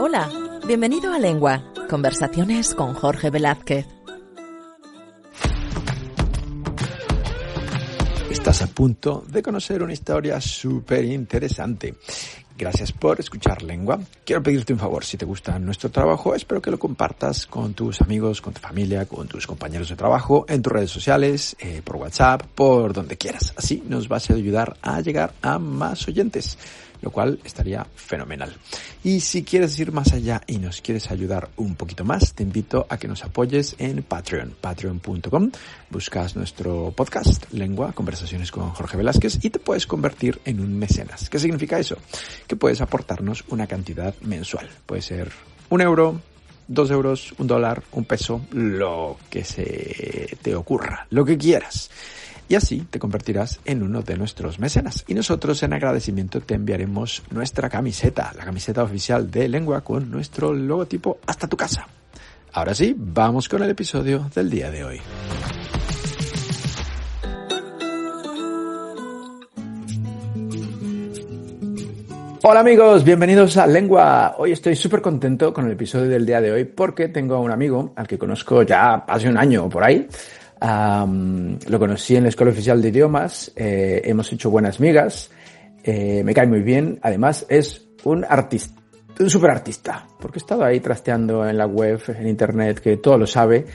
Hola, bienvenido a Lengua, conversaciones con Jorge Velázquez. Estás a punto de conocer una historia súper interesante. Gracias por escuchar Lengua. Quiero pedirte un favor, si te gusta nuestro trabajo, espero que lo compartas con tus amigos, con tu familia, con tus compañeros de trabajo, en tus redes sociales, por WhatsApp, por donde quieras. Así nos vas a ayudar a llegar a más oyentes, lo cual estaría fenomenal. Y si quieres ir más allá y nos quieres ayudar un poquito más, te invito a que nos apoyes en Patreon, patreon.com. Buscas nuestro podcast, Lengua, Conversaciones con Jorge Velázquez, y te puedes convertir en un mecenas. ¿Qué significa eso? Que puedes aportarnos una cantidad mensual. Puede ser 1 euro, 2 euros, $1, $1, lo que se te ocurra, lo que quieras. Y así te convertirás en uno de nuestros mecenas. Y nosotros en agradecimiento te enviaremos nuestra camiseta, la camiseta oficial de Lengua con nuestro logotipo hasta tu casa. Ahora sí, vamos con el episodio del día de hoy. Hola amigos, bienvenidos a Lengua. Hoy estoy súper contento con el episodio del día de hoy porque tengo a un amigo al que conozco ya hace un año o por ahí. Lo conocí en la Escuela Oficial de Idiomas, hemos hecho buenas migas, me cae muy bien, además es un artista, un súper artista, porque he estado ahí trasteando en la web, en internet, que todo lo sabe,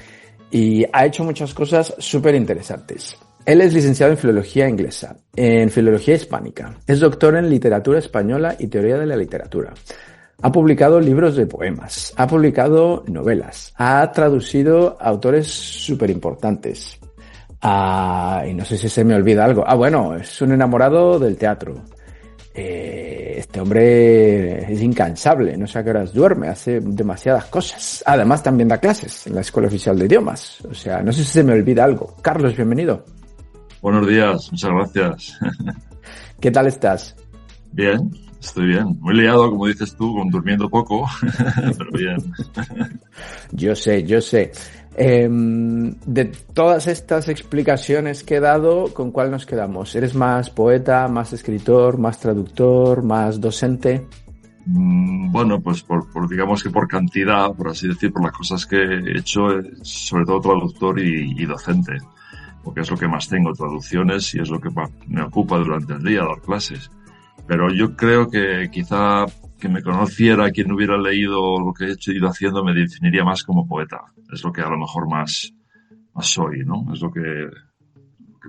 y ha hecho muchas cosas súper interesantes. Él es licenciado en Filología Inglesa, en Filología Hispánica, es doctor en Literatura Española y Teoría de la Literatura. Ha publicado libros de poemas, ha publicado novelas, ha traducido autores súper importantes. Y no sé si se me olvida algo. Bueno, es un enamorado del teatro. Este hombre es incansable, no sé a qué horas duerme, hace demasiadas cosas. Además también da clases en la Escuela Oficial de Idiomas. O sea, no sé si se me olvida algo. Carlos, bienvenido. Buenos días, muchas gracias. ¿Qué tal estás? Bien. Estoy bien, muy liado, como dices tú, durmiendo poco, pero bien. Yo sé. De todas estas explicaciones que he dado, ¿con cuál nos quedamos? ¿Eres más poeta, más escritor, más traductor, más docente? Bueno, pues digamos que por cantidad, por así decir, por las cosas que he hecho, sobre todo traductor y docente, porque es lo que más tengo, traducciones, y es lo que me ocupa durante el día, dar clases. Pero yo creo que quizá que me conociera quien hubiera leído lo que he ido haciendo me definiría más como poeta. Es lo que a lo mejor más soy, ¿no? Es lo que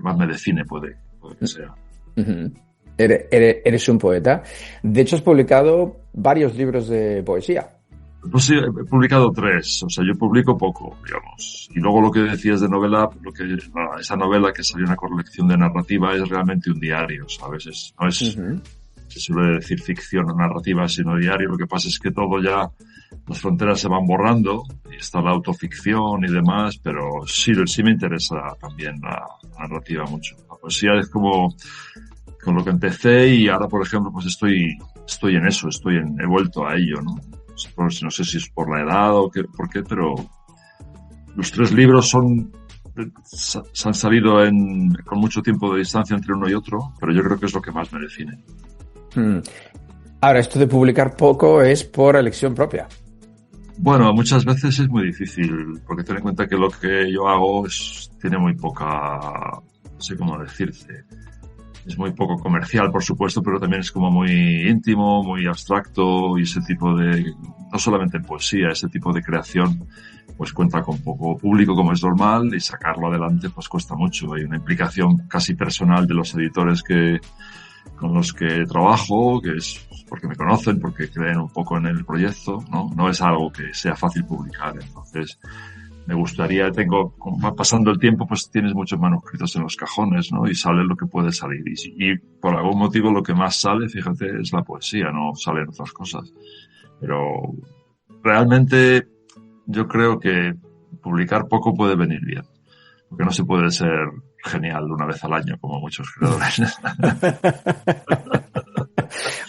más me define, puede que sea. Uh-huh. Eres un poeta. De hecho, has publicado varios libros de poesía. Pues sí, he publicado 3. O sea, yo publico poco, digamos. Y luego lo que decías de novela, esa novela que salió en una colección de narrativa es realmente un diario, ¿sabes? No es... Uh-huh. Se suele decir ficción o narrativa, sino diario. Lo que pasa es que todo ya, las fronteras se van borrando y está la autoficción y demás, pero sí me interesa también la narrativa mucho. La poesía es como con lo que empecé y ahora, por ejemplo, pues estoy en eso, he vuelto a ello, ¿no? No sé si es por la edad o por qué, pero los 3 libros se han salido con mucho tiempo de distancia entre uno y otro, pero yo creo que es lo que más me define. Ahora, esto de publicar poco es por elección propia. Bueno, muchas veces es muy difícil, porque ten en cuenta que lo que yo hago tiene muy poca, no sé cómo decirte, es muy poco comercial, por supuesto, pero también es como muy íntimo, muy abstracto, y ese tipo de, no solamente en poesía, ese tipo de creación, pues cuenta con poco público, como es normal, y sacarlo adelante pues cuesta mucho. Hay una implicación casi personal de los editores con los que trabajo, que es porque me conocen, porque creen un poco en el proyecto, ¿no? No es algo que sea fácil publicar. Entonces, me gustaría, como va pasando el tiempo, pues tienes muchos manuscritos en los cajones, ¿no? Y sale lo que puede salir. Y por algún motivo lo que más sale, fíjate, es la poesía, no salen otras cosas. Pero realmente yo creo que publicar poco puede venir bien. Porque no se puede ser genial una vez al año, como muchos creadores.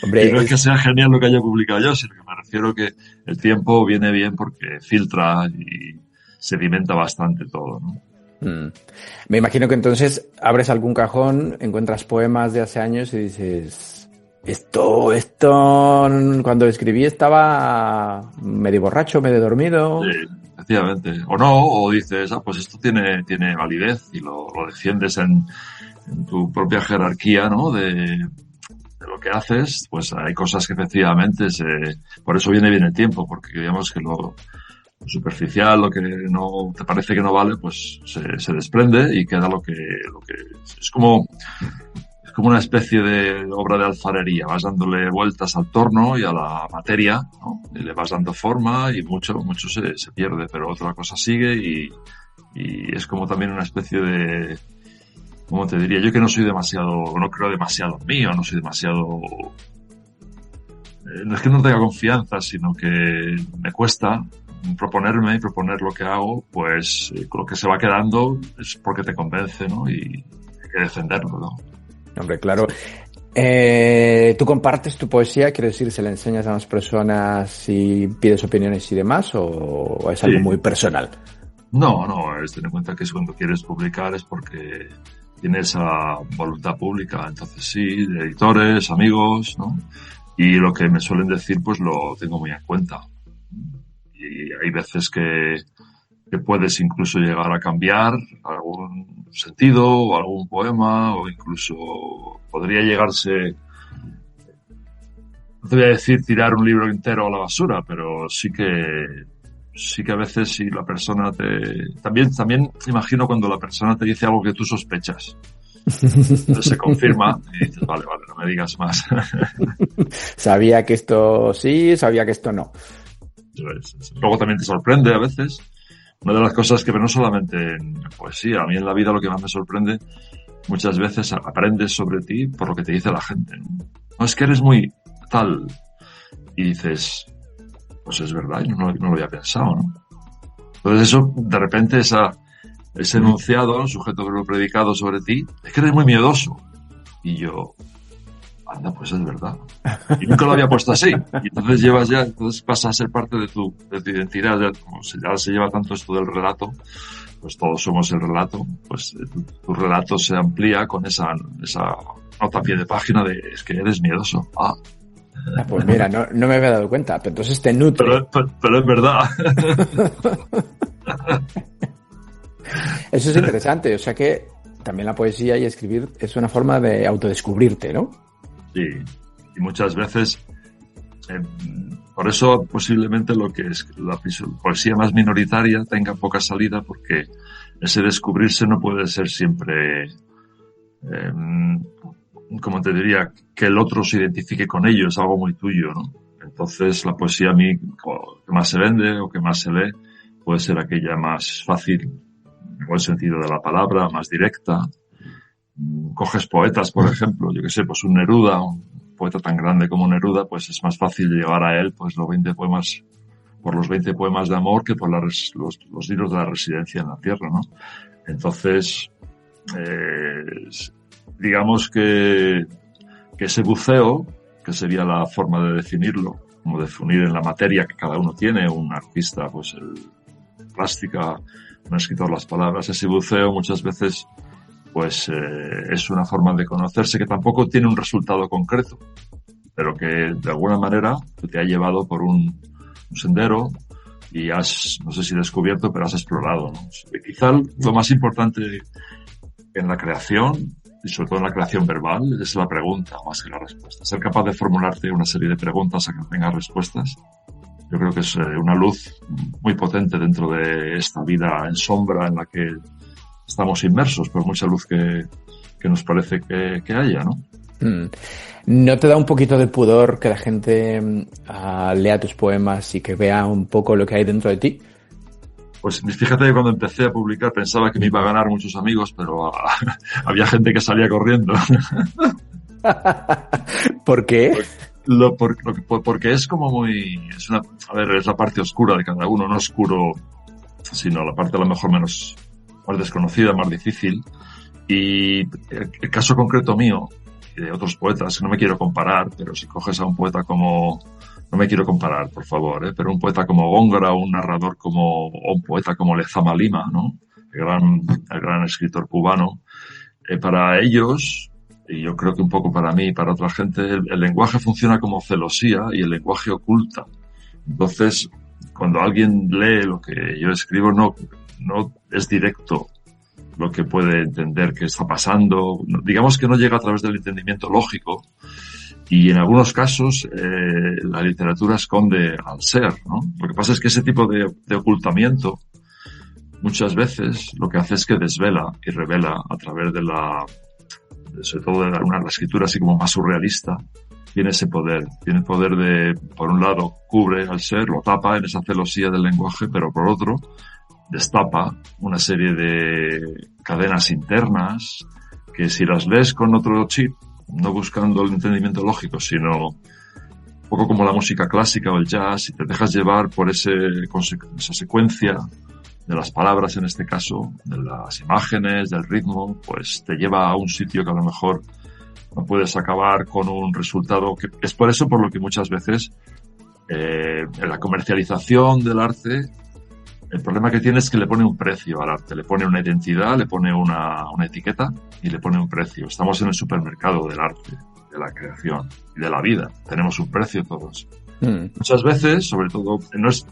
Hombre, y no es que sea genial lo que haya publicado yo, sino que me refiero que el tiempo viene bien porque filtra y sedimenta bastante todo, ¿no? Me imagino que entonces abres algún cajón, encuentras poemas de hace años y dices, Esto, cuando escribí estaba medio borracho, medio dormido. Sí, efectivamente. O no, o dices, pues esto tiene validez y lo defiendes en tu propia jerarquía, ¿no? De lo que haces, pues hay cosas que efectivamente por eso viene bien el tiempo, porque digamos que lo superficial, lo que no te parece que no vale, pues se desprende y queda lo que es como una especie de obra de alfarería. Vas dándole vueltas al torno y a la materia, ¿no? Y le vas dando forma y mucho se pierde, pero otra cosa sigue y es como también una especie de, ¿cómo te diría? Yo que no creo demasiado en mí, o no soy demasiado, no es que no tenga confianza, sino que me cuesta proponerme y proponer lo que hago, pues lo que se va quedando es porque te convence, ¿no? Y hay que defenderlo, ¿no? Hombre, claro. ¿Tú compartes tu poesía? Quiero decir, ¿se la enseñas a las personas y pides opiniones y demás? ¿O es algo muy personal? No, ten en cuenta que cuando quieres publicar es porque tienes esa voluntad pública. Entonces sí, de editores, amigos, ¿no? Y lo que me suelen decir, pues lo tengo muy en cuenta. Y hay veces que puedes incluso llegar a cambiar algún sentido o algún poema, o incluso podría llegarse, no te voy a decir tirar un libro entero a la basura, pero sí que a veces si la persona también imagino cuando la persona te dice algo que tú sospechas. Entonces se confirma y dices, vale, no me digas más. Sabía que esto sí, sabía que esto no. Luego también te sorprende a veces. Una de las cosas que no solamente en poesía, a mí en la vida lo que más me sorprende, muchas veces aprendes sobre ti por lo que te dice la gente. No, es que eres muy tal. Y dices, pues es verdad, yo no lo había pensado, ¿no? Entonces eso, de repente, ese enunciado, sujeto verbo predicado sobre ti, es que eres muy miedoso. Y yo, anda, pues es verdad. Y nunca lo había puesto así. Y entonces pasa a ser parte de tu identidad. Ya, como se lleva tanto esto del relato, pues todos somos el relato, pues tu relato se amplía con esa nota a pie de página de, es que eres miedoso. Pues mira, no me había dado cuenta, pero entonces te nutre. Pero es verdad. Eso es interesante, o sea que también la poesía y escribir es una forma de autodescubrirte, ¿no? Sí, y muchas veces, por eso posiblemente lo que es la poesía más minoritaria tenga poca salida, porque ese descubrirse no puede ser siempre, como te diría, que el otro se identifique con ello, es algo muy tuyo, ¿no? Entonces la poesía a mí, que más se vende o que más se lee, puede ser aquella más fácil, en el buen sentido de la palabra, más directa. Coges poetas, por ejemplo, yo que sé, pues un Neruda, un poeta tan grande como Neruda, pues es más fácil llegar a él, pues los 20 poemas de amor que por los libros de la residencia en la tierra, ¿no? Entonces, digamos que ese buceo, que sería la forma de definirlo, como definir en la materia que cada uno tiene, un artista, pues plástica, un escritor las palabras, ese buceo muchas veces pues es una forma de conocerse que tampoco tiene un resultado concreto, pero que de alguna manera te ha llevado por un sendero y has, no sé si descubierto, pero has explorado, ¿no? Quizá lo más importante en la creación, y sobre todo en la creación verbal, es la pregunta más que la respuesta. Ser capaz de formularte una serie de preguntas a que tengas respuestas, yo creo que es una luz muy potente dentro de esta vida en sombra en la que estamos inmersos, por mucha luz que nos parece que haya, ¿no? ¿No te da un poquito de pudor que la gente lea tus poemas y que vea un poco lo que hay dentro de ti? Pues fíjate que cuando empecé a publicar pensaba que me iba a ganar muchos amigos, pero había gente que salía corriendo. ¿Por qué? Porque es como muy... es la parte oscura de cada uno, no oscuro, sino la parte a lo mejor más desconocida, más difícil. Y el caso concreto mío y de otros poetas, que no me quiero comparar, pero si coges a un poeta como... No me quiero comparar, por favor, pero un poeta como Góngora, o un poeta como Lezama Lima, ¿no? El gran escritor cubano. Para ellos, y yo creo que un poco para mí y para otra gente, el lenguaje funciona como celosía y el lenguaje oculta. Entonces, cuando alguien lee lo que yo escribo, no es directo lo que puede entender que está pasando. Digamos que no llega a través del entendimiento lógico, y en algunos casos la literatura esconde al ser, ¿no? Lo que pasa es que ese tipo de ocultamiento muchas veces lo que hace es que desvela y revela a través de sobre todo de la escritura así como más surrealista. Tiene ese poder. Tiene el poder de, por un lado, cubre al ser, lo tapa en esa celosía del lenguaje, pero por otro, destapa una serie de cadenas internas que si las lees con otro chip, no buscando el entendimiento lógico, sino un poco como la música clásica o el jazz, y te dejas llevar por esa secuencia de las palabras, en este caso, de las imágenes, del ritmo, pues te lleva a un sitio que a lo mejor no puedes acabar con un resultado que es por eso por lo que muchas veces en la comercialización del arte el problema que tiene es que le pone un precio al arte, le pone una identidad, le pone una etiqueta y le pone un precio. Estamos en el supermercado del arte, de la creación y de la vida. Tenemos un precio todos. Muchas veces, sobre todo,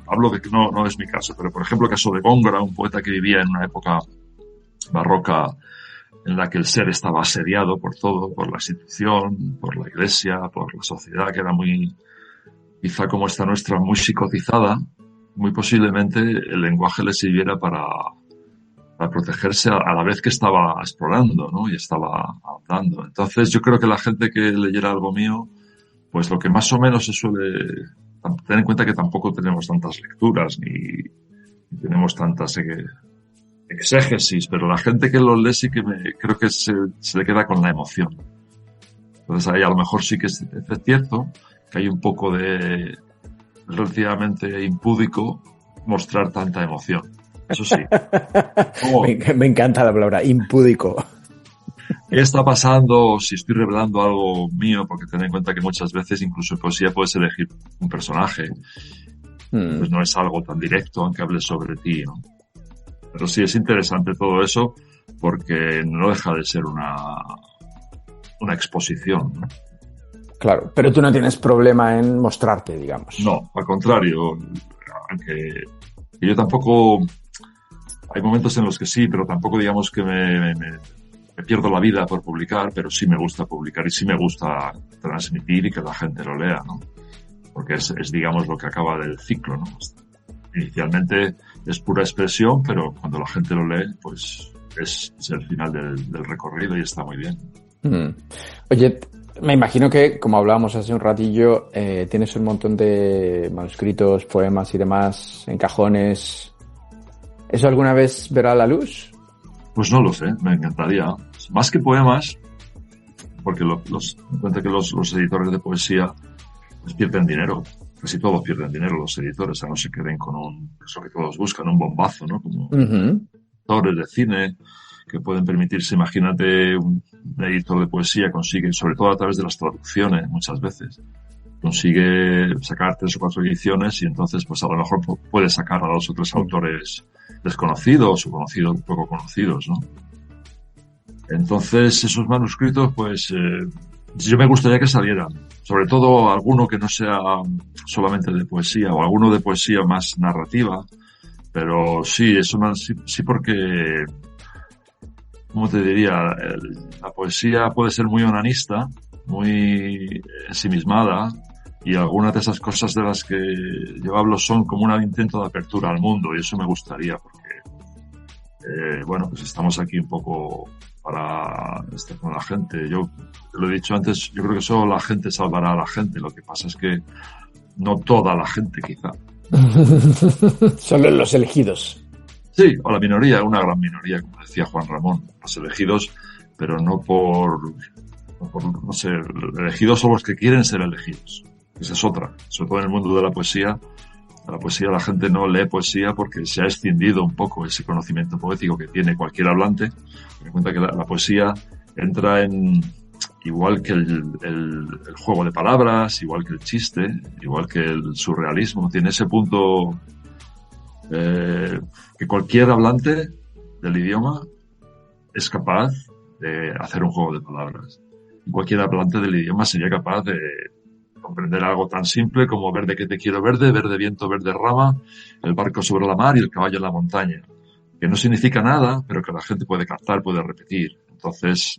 hablo de que no es mi caso, pero por ejemplo el caso de Góngora, un poeta que vivía en una época barroca en la que el ser estaba asediado por todo, por la institución, por la iglesia, por la sociedad, que era muy, quizá como esta nuestra, muy psicotizada. Muy posiblemente el lenguaje le sirviera para protegerse a la vez que estaba explorando, ¿no? Y estaba andando. Entonces yo creo que la gente que leyera algo mío, pues lo que más o menos se suele tener en cuenta que tampoco tenemos tantas lecturas ni tenemos tantas exégesis, pero la gente que lo lee sí que creo que se le queda con la emoción. Entonces ahí a lo mejor sí que es cierto que hay un poco de relativamente impúdico mostrar tanta emoción. Eso sí. Me encanta la palabra impúdico. ¿Qué está pasando si estoy revelando algo mío? Porque ten en cuenta que muchas veces incluso en poesía puedes elegir un personaje. Pues no es algo tan directo aunque hables sobre ti, ¿no? Pero sí es interesante todo eso porque no deja de ser una exposición, ¿no? Claro, pero tú no tienes problema en mostrarte, digamos. No, al contrario, aunque yo tampoco, hay momentos en los que sí, pero tampoco digamos que me pierdo la vida por publicar, pero sí me gusta publicar y sí me gusta transmitir y que la gente lo lea, ¿no? Porque es digamos lo que acaba del ciclo, ¿no? Inicialmente es pura expresión, pero cuando la gente lo lee, pues es el final del recorrido y está muy bien. Oye, me imagino que, como hablábamos hace un ratillo, tienes un montón de manuscritos, poemas y demás en cajones. ¿Eso alguna vez verá la luz? Pues no lo sé, me encantaría. Más que poemas, porque me cuenta que los editores de poesía pues pierden dinero. Casi todos pierden dinero los editores, a no se queden con eso que todos buscan, un bombazo, ¿no? Como editores de cine que pueden permitirse, imagínate, un editor de poesía consigue, sobre todo a través de las traducciones muchas veces, consigue sacar 3 o 4 ediciones y entonces pues a lo mejor puede sacar a 2 o 3 autores desconocidos o conocidos, poco conocidos, ¿no? Entonces esos manuscritos pues yo me gustaría que salieran, sobre todo alguno que no sea solamente de poesía o alguno de poesía más narrativa, pero sí, sí porque, ¿cómo te diría? La poesía puede ser muy onanista, muy ensimismada, y algunas de esas cosas de las que yo hablo son como un intento de apertura al mundo, y eso me gustaría, porque, bueno, pues estamos aquí un poco para estar con la gente. Yo te lo he dicho antes, yo creo que solo la gente salvará a la gente, lo que pasa es que no toda la gente, quizá. Solo los elegidos. Sí, o la minoría, una gran minoría, como decía Juan Ramón, los elegidos, pero no por no sé, elegidos son los que quieren ser elegidos. Esa es otra, sobre todo en el mundo de la poesía. La gente no lee poesía porque se ha escindido un poco ese conocimiento poético que tiene cualquier hablante. Ten en cuenta que la poesía entra en, igual que el juego de palabras, igual que el chiste, igual que el surrealismo, tiene ese punto que cualquier hablante del idioma es capaz de hacer un juego de palabras. cualquier hablante del idioma sería capaz de comprender algo tan simple como verde que te quiero verde, verde viento, verde rama, el barco sobre la mar y el caballo en la montaña. Que no significa nada, pero que la gente puede captar, puede repetir. Entonces,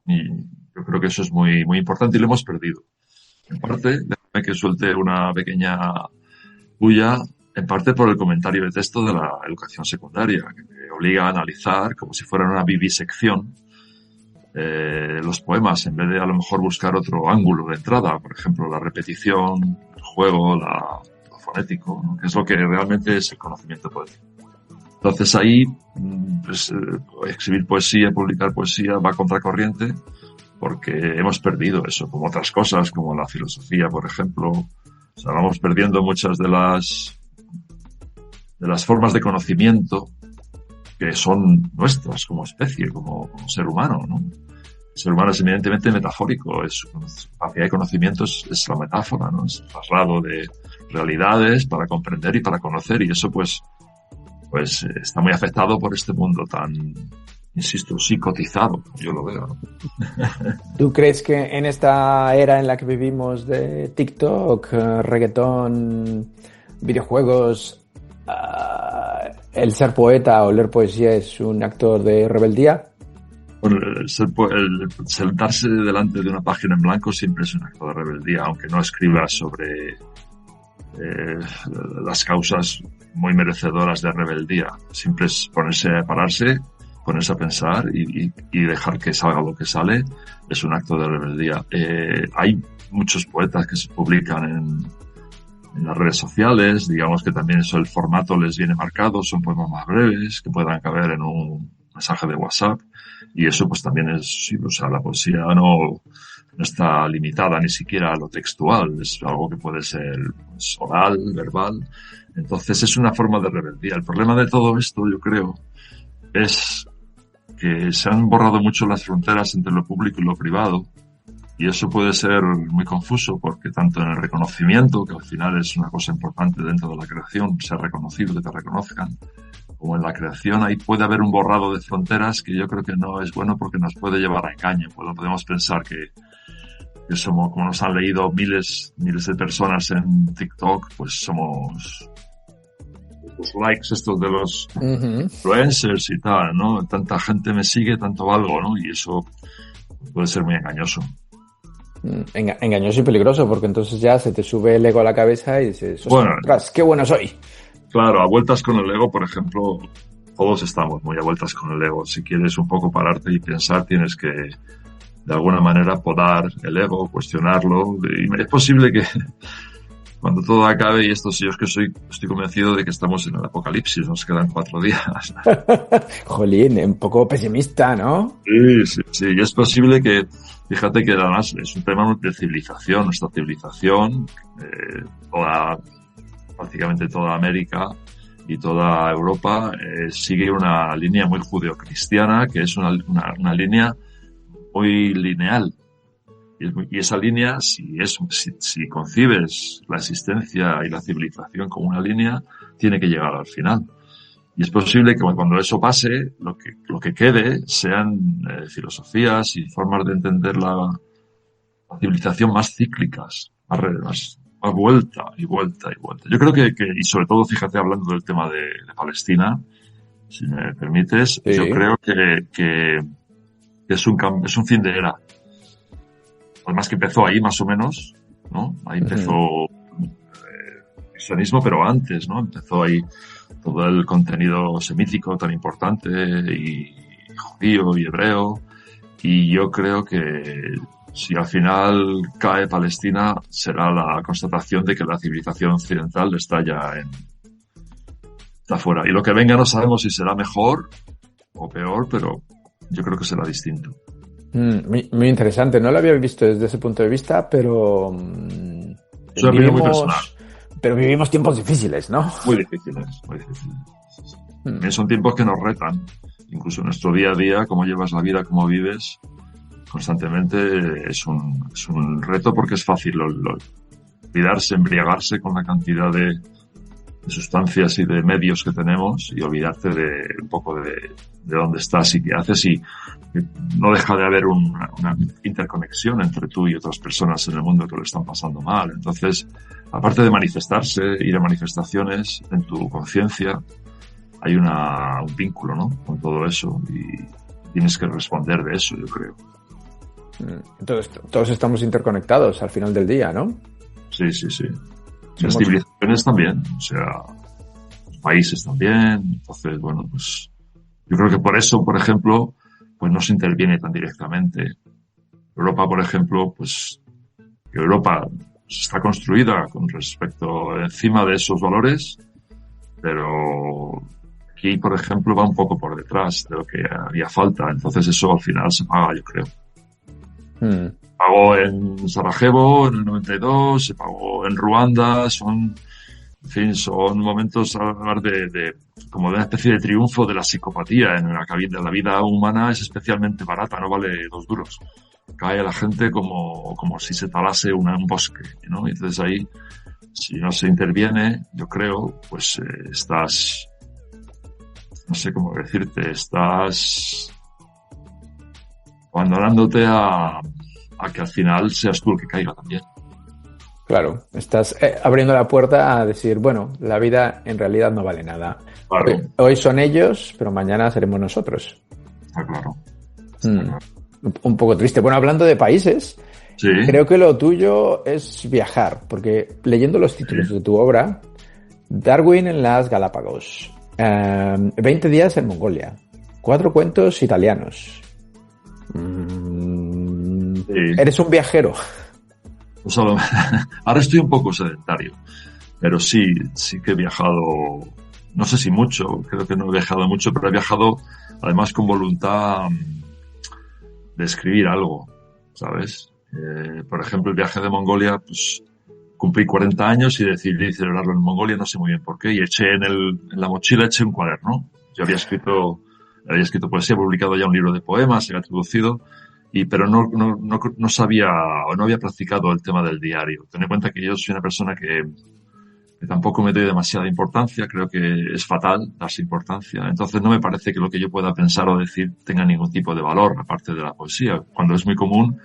yo creo que eso es muy, muy importante y lo hemos perdido. En parte, déjame que suelte una pequeña bulla, en parte por el comentario de texto de la educación secundaria, que te obliga a analizar como si fuera una vivisección los poemas, en vez de a lo mejor buscar otro ángulo de entrada, por ejemplo, la repetición, el juego, lo fonético, ¿no? Que es lo que realmente es el conocimiento poético. Entonces ahí, pues, escribir poesía, publicar poesía va a contracorriente porque hemos perdido eso, como otras cosas, como la filosofía, por ejemplo. O sea, vamos perdiendo muchas de las formas de conocimiento que son nuestras como especie, como ser humano, ¿no? El ser humano es evidentemente metafórico, su capacidad de conocimiento es la metáfora, ¿no? Es el traslado de realidades para comprender y para conocer, y eso pues está muy afectado por este mundo tan, insisto, psicotizado, yo lo veo, ¿no? ¿Tú crees que en esta era en la que vivimos de TikTok, reggaetón, videojuegos, el ser poeta o leer poesía es un acto de rebeldía? Bueno, el sentarse delante de una página en blanco siempre es un acto de rebeldía, aunque no escribas sobre las causas muy merecedoras de rebeldía. Siempre es ponerse a pensar y dejar que salga lo que sale, es un acto de rebeldía. Hay muchos poetas que se publican en las redes sociales, digamos que también eso, el formato les viene marcado, son poemas más breves, que puedan caber en un mensaje de WhatsApp, y eso pues también es, sí, o sea, la poesía no está limitada ni siquiera a lo textual, es algo que puede ser pues, oral, verbal. Entonces es una forma de rebeldía. El problema de todo esto, yo creo, es que se han borrado mucho las fronteras entre lo público y lo privado, y eso puede ser muy confuso porque tanto en el reconocimiento, que al final es una cosa importante dentro de la creación, ser reconocido, que te reconozcan, como en la creación, ahí puede haber un borrado de fronteras que yo creo que no es bueno porque nos puede llevar a engaño. Podemos pensar que somos, como nos han leído miles de personas en TikTok, pues somos los likes estos de los influencers y tal, ¿no? Tanta gente me sigue, tanto valgo, ¿no? Y eso puede ser muy engañoso. Engañoso y peligroso, porque entonces ya se te sube el ego a la cabeza y dices, bueno, ostras, qué bueno soy. Claro, a vueltas con el ego, por ejemplo, todos estamos muy a vueltas con el ego. Si quieres un poco pararte y pensar, tienes que, de alguna manera, podar el ego, cuestionarlo. Y es posible que cuando todo acabe, y esto sí, yo es que estoy convencido de que estamos en el apocalipsis, nos quedan 4 días. Jolín, un poco pesimista, ¿no? Sí, y es posible que, fíjate que además es un tema de civilización, nuestra civilización, prácticamente toda América y toda Europa sigue una línea muy judeocristiana, que es una línea muy lineal. Y esa línea, si concibes la existencia y la civilización como una línea, tiene que llegar al final. Y es posible que cuando eso pase, lo que quede sean filosofías y formas de entender la civilización más cíclicas, más vuelta y vuelta y vuelta. Yo creo que y sobre todo, fíjate, hablando del tema de Palestina, si me permites, sí. Yo creo que es un fin de era. Además que empezó ahí más o menos, ¿no? Ahí empezó el cristianismo, pero antes, ¿no? Empezó ahí todo el contenido semítico tan importante y judío y hebreo. Y yo creo que si al final cae Palestina, será la constatación de que la civilización occidental está fuera. Y lo que venga no sabemos si será mejor o peor, pero yo creo que será distinto. Muy interesante. No lo había visto desde ese punto de vista, pero es una opinión muy personal. Pero vivimos tiempos difíciles, ¿no? Muy difíciles. Son tiempos que nos retan. Incluso en nuestro día a día, cómo llevas la vida, cómo vives, constantemente es un reto porque es fácil olvidarse, embriagarse con la cantidad de sustancias y de medios que tenemos y olvidarte de un poco de dónde estás y qué haces. Y que no deja de haber una interconexión entre tú y otras personas en el mundo que lo están pasando mal. Entonces, aparte de manifestarse, ir a manifestaciones en tu conciencia, hay un vínculo, ¿no?, con todo eso, y tienes que responder de eso, yo creo. Entonces, todos estamos interconectados al final del día, ¿no? Sí. Las civilizaciones también, o sea, los países también. Entonces, bueno, pues yo creo que por eso, por ejemplo, pues no se interviene tan directamente. Europa, por ejemplo, pues Europa está construida con respecto encima de esos valores, pero aquí, por ejemplo, va un poco por detrás de lo que haría falta. Entonces eso al final se paga, yo creo. Pagó en Sarajevo en el 92, se pagó en Ruanda, son momentos a hablar de como de una especie de triunfo de la psicopatía en la vida humana. Es especialmente barata, no vale 2 duros. Cae a la gente como si se talase un bosque, ¿no? Y entonces ahí, si no se interviene, yo creo, pues estás, no sé cómo decirte, estás abandonándote a que al final seas tú el que caiga también. Claro, estás abriendo la puerta a decir, bueno, la vida en realidad no vale nada. Claro. Hoy son ellos, pero mañana seremos nosotros. Está claro. Un poco triste. Bueno, hablando de países, sí, creo que lo tuyo es viajar, porque leyendo los títulos de tu obra, Darwin en las Galápagos, 20 días en Mongolia, 4 cuentos italianos. Sí. Eres un viajero. Pues ahora estoy un poco sedentario, pero sí que he viajado, no sé si mucho, creo que no he viajado mucho, pero he viajado además con voluntad de escribir algo, ¿sabes? Por ejemplo, el viaje de Mongolia, pues cumplí 40 años y decidí celebrarlo en Mongolia, no sé muy bien por qué, y eché en la mochila un cuaderno. Yo había escrito poesía, he publicado ya un libro de poemas, se había traducido, pero no sabía o no había practicado el tema del diario. Ten en cuenta que yo soy una persona que tampoco me doy demasiada importancia, creo que es fatal darse importancia. Entonces no me parece que lo que yo pueda pensar o decir tenga ningún tipo de valor, aparte de la poesía, cuando es muy común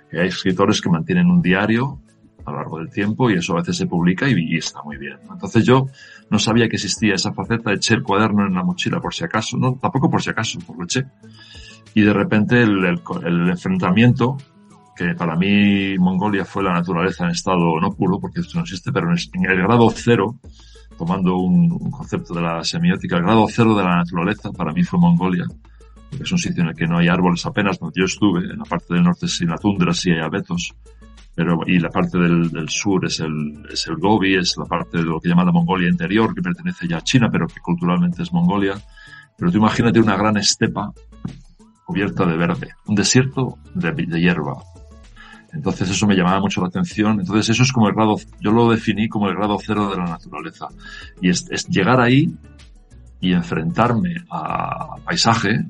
que hay escritores que mantienen un diario a lo largo del tiempo y eso a veces se publica y está muy bien. Entonces yo no sabía que existía esa faceta, eché el cuaderno en la mochila por si acaso, no, tampoco por si acaso, pues lo eché. Y de repente el enfrentamiento, que para mí Mongolia fue la naturaleza en estado no puro, porque esto no existe, pero en el grado 0, tomando un concepto de la semiótica, el grado 0 de la naturaleza para mí fue Mongolia, porque es un sitio en el que no hay árboles apenas, donde yo estuve. En la parte del norte sí, en la tundra sí hay abetos, y la parte del sur es el Gobi, es la parte de lo que llaman la Mongolia interior, que pertenece ya a China, pero que culturalmente es Mongolia. Pero tú imagínate una gran estepa cubierta de verde, un desierto de hierba. Entonces eso me llamaba mucho la atención. Entonces eso es como yo lo definí como el grado 0 de la naturaleza. Y es llegar ahí y enfrentarme a paisaje,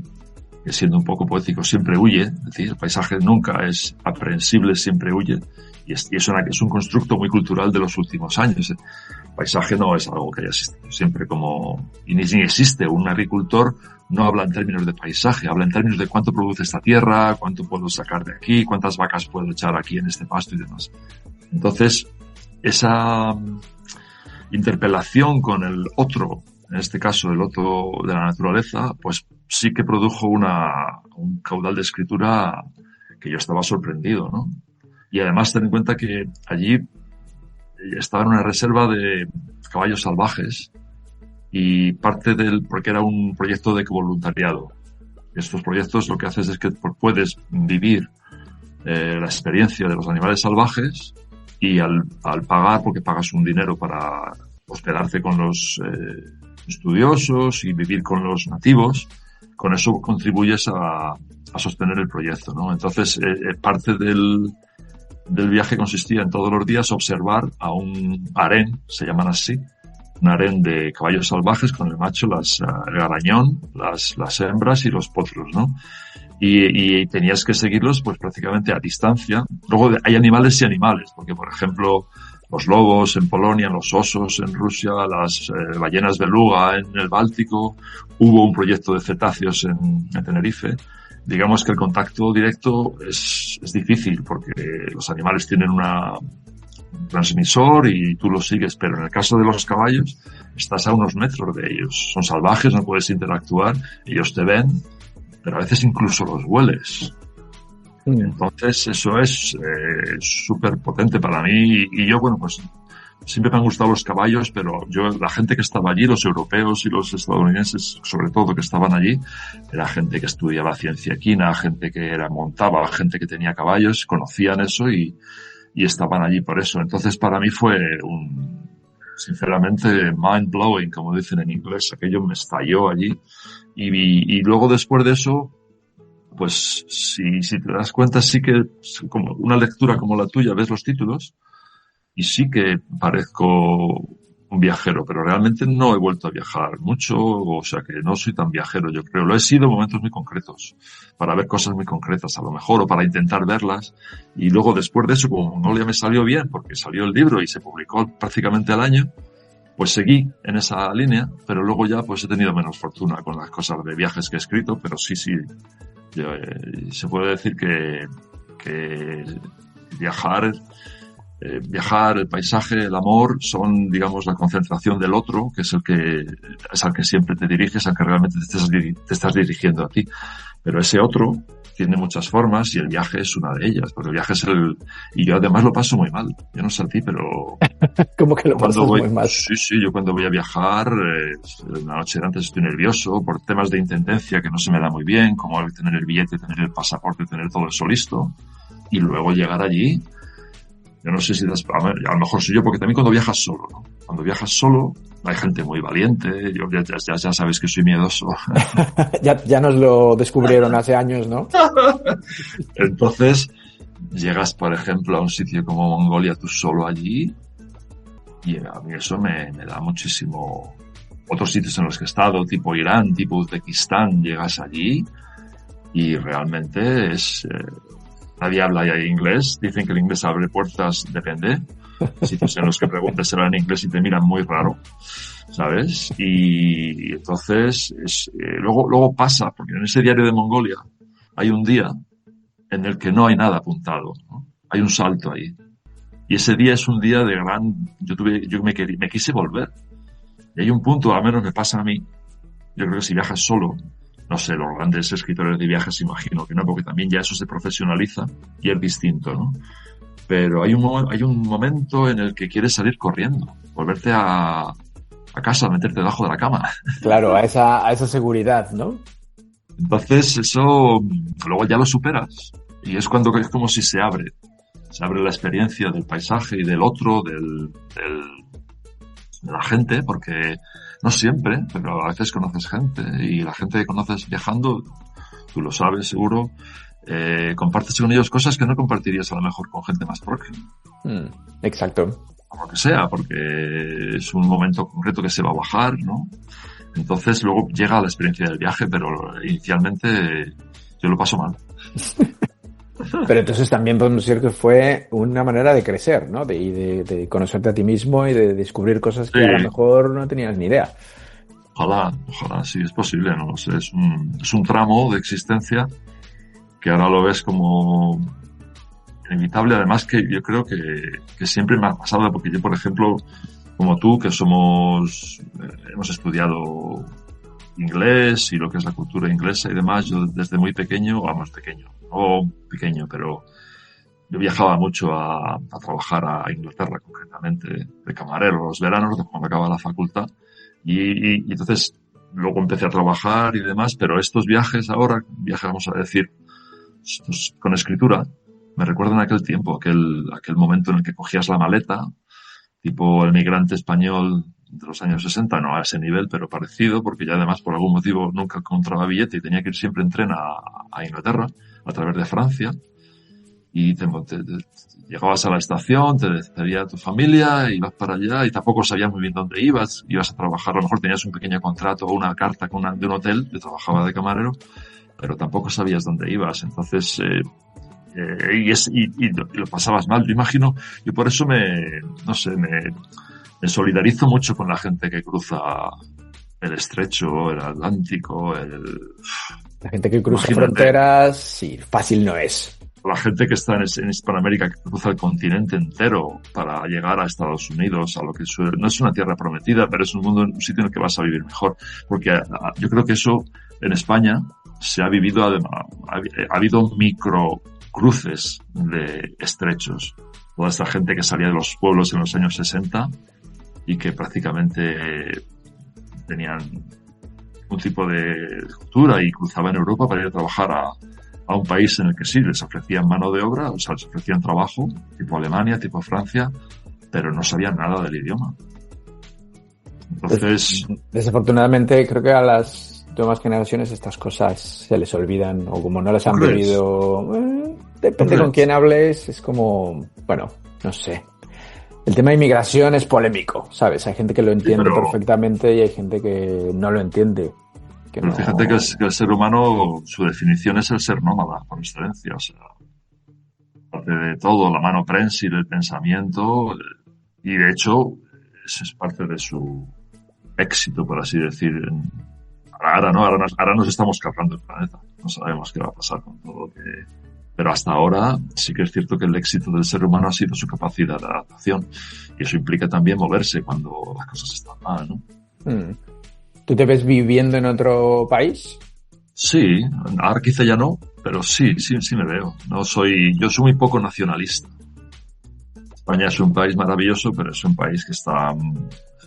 que siendo un poco poético siempre huye, es decir, el paisaje nunca es aprehensible, siempre huye. Y es un constructo muy cultural de los últimos años. El paisaje no es algo que haya existido siempre y ni existe. Un agricultor no habla en términos de paisaje, habla en términos de cuánto produce esta tierra, cuánto puedo sacar de aquí, cuántas vacas puedo echar aquí en este pasto y demás. Entonces, esa interpelación con el otro, en este caso el otro de la naturaleza, pues sí que produjo un caudal de escritura que yo estaba sorprendido, ¿no? Y además ten en cuenta que allí estaba en una reserva de caballos salvajes y porque era un proyecto de voluntariado. Estos proyectos lo que haces es que puedes vivir la experiencia de los animales salvajes y al pagar, porque pagas un dinero para hospedarte con los estudiosos y vivir con los nativos, con eso contribuyes a sostener el proyecto, ¿no? Entonces, parte del viaje consistía en todos los días observar a un harén, se llaman así, un harén de caballos salvajes con el macho, el garañón, las hembras y los potros, ¿no? Y tenías que seguirlos pues prácticamente a distancia. Luego hay animales y animales, porque por ejemplo los lobos en Polonia, los osos en Rusia, las ballenas beluga en el Báltico, hubo un proyecto de cetáceos en Tenerife. digamos que el contacto directo es difícil porque los animales tienen un transmisor y tú lo sigues, pero en el caso de los caballos estás a unos metros de ellos. Son salvajes, no puedes interactuar, ellos te ven, pero a veces incluso los hueles. Entonces eso es súper potente para mí y yo, bueno, pues siempre me han gustado los caballos, pero la gente que estaba allí, los europeos y los estadounidenses, sobre todo, que estaban allí, era gente que estudiaba ciencia equina, gente que montaba, gente que tenía caballos, conocían eso y estaban allí por eso. Entonces para mí fue sinceramente, mind blowing, como dicen en inglés. Aquello me estalló allí y luego después de eso, pues si te das cuenta, sí que como una lectura como la tuya, ves los títulos y sí que parezco un viajero, pero realmente no he vuelto a viajar mucho, o sea que no soy tan viajero, yo creo. Lo he sido en momentos muy concretos, para ver cosas muy concretas a lo mejor, o para intentar verlas. Y luego después de eso, como Mongolia me salió bien, porque salió el libro y se publicó prácticamente al año, pues seguí en esa línea, pero luego ya pues he tenido menos fortuna con las cosas de viajes que he escrito, pero sí, se puede decir que viajar, el paisaje, el amor son, digamos, la concentración del otro, que es al que siempre te diriges, al que realmente te estás dirigiendo a ti. Pero ese otro tiene muchas formas y el viaje es una de ellas, porque el viaje es y yo además lo paso muy mal. Yo no sé a ti, pero... ¿Cómo que lo pasas muy mal? Sí, yo cuando voy a viajar, la noche de antes estoy nervioso por temas de intendencia que no se me da muy bien, como tener el billete, tener el pasaporte, tener todo eso listo, y luego llegar allí. Yo no sé si a lo mejor soy yo, porque también cuando viajas solo, ¿no? Cuando viajas solo, hay gente muy valiente, yo ya sabes que soy miedoso. ya nos lo descubrieron hace años, ¿no? Entonces, llegas, por ejemplo, a un sitio como Mongolia, tú solo allí, y a mí eso me da muchísimo. Otros sitios en los que he estado, tipo Irán, tipo Uzbekistán, llegas allí y realmente nadie habla ya inglés. Dicen que el inglés abre puertas, depende. Sitios en los que preguntas será en inglés y te miran muy raro, ¿sabes? Y entonces, luego pasa, porque en ese diario de Mongolia hay un día en el que no hay nada apuntado, ¿no? Hay un salto ahí. Y ese día es un día de yo me quise volver. Y hay un punto, al menos me pasa a mí, yo creo que si viajas solo, no sé, los grandes escritores de viajes imagino que no, porque también ya eso se profesionaliza y es distinto, ¿no? Pero hay un momento en el que quieres salir corriendo, volverte a casa, meterte debajo de la cama. Claro, a esa seguridad, ¿no? Entonces eso luego ya lo superas y es cuando es como si se abre la experiencia del paisaje y del otro, de la gente, porque no siempre, pero a veces conoces gente y la gente que conoces viajando, tú lo sabes seguro, compartes con ellos cosas que no compartirías a lo mejor con gente más próxima. Exacto. Como que sea, porque es un momento concreto que se va a bajar, ¿no? Entonces luego llega la experiencia del viaje, pero inicialmente yo lo paso mal. Pero entonces también podemos decir que fue una manera de crecer, ¿no? De conocerte a ti mismo y de descubrir cosas que a lo mejor no tenías ni idea. Ojalá, sí, es posible, ¿no? O sea, es un tramo de existencia que ahora lo ves como inevitable. Además que yo creo que siempre me ha pasado, porque yo, por ejemplo, como tú, que hemos estudiado inglés y lo que es la cultura inglesa y demás, yo desde muy pequeño, pero yo viajaba mucho a trabajar a Inglaterra, concretamente, de camarero los veranos, cuando acababa la facultad, y entonces luego empecé a trabajar y demás, pero estos viajes ahora, vamos a decir, con escritura, me recuerdan aquel tiempo, aquel momento en el que cogías la maleta, tipo el migrante español de los años 60, no a ese nivel, pero parecido, porque ya además por algún motivo nunca encontraba billete y tenía que ir siempre en tren a Inglaterra, a través de Francia, y llegabas a la estación, te despedía tu familia, ibas para allá y tampoco sabías muy bien dónde ibas a trabajar, a lo mejor tenías un pequeño contrato o una carta de un hotel, yo trabajaba de camarero, pero tampoco sabías dónde ibas, entonces y lo pasabas mal. Yo imagino, y por eso me solidarizo mucho con la gente que cruza el estrecho, el Atlántico, La gente que cruza Imagínate. fronteras, sí, fácil no es. La gente que está en Hispanoamérica, que cruza el continente entero para llegar a Estados Unidos, a lo que no es una tierra prometida, pero es un sitio en el que vas a vivir mejor. Porque yo creo que eso en España se ha vivido, además, ha habido microcruces de estrechos. Toda esta gente que salía de los pueblos en los años 60 y que prácticamente tenían un tipo de cultura y cruzaban Europa para ir a trabajar a un país en el que sí les ofrecían mano de obra, o sea, les ofrecían trabajo, tipo Alemania, tipo Francia, pero no sabían nada del idioma. Entonces... Desafortunadamente, creo que a las nuevas generaciones estas cosas se les olvidan, o como no las han vivido, depende con quién hables, es como, bueno, no sé. El tema de inmigración es polémico, ¿sabes? Hay gente que lo entiende perfectamente y hay gente que no lo entiende. Pero fíjate que el ser humano, su definición es el ser nómada, por excelencia. O sea, parte de todo, la mano prensil, el pensamiento, y de hecho, eso es parte de su éxito, por así decir. Ahora nos estamos cargando el planeta. No sabemos qué va a pasar con todo lo que... Pero hasta ahora sí que es cierto que el éxito del ser humano ha sido su capacidad de adaptación. Y eso implica también moverse cuando las cosas están mal, ¿no? ¿Tú te ves viviendo en otro país? Sí, ahora quizá ya no, pero sí me veo. Yo soy muy poco nacionalista. España es un país maravilloso, pero es un país que está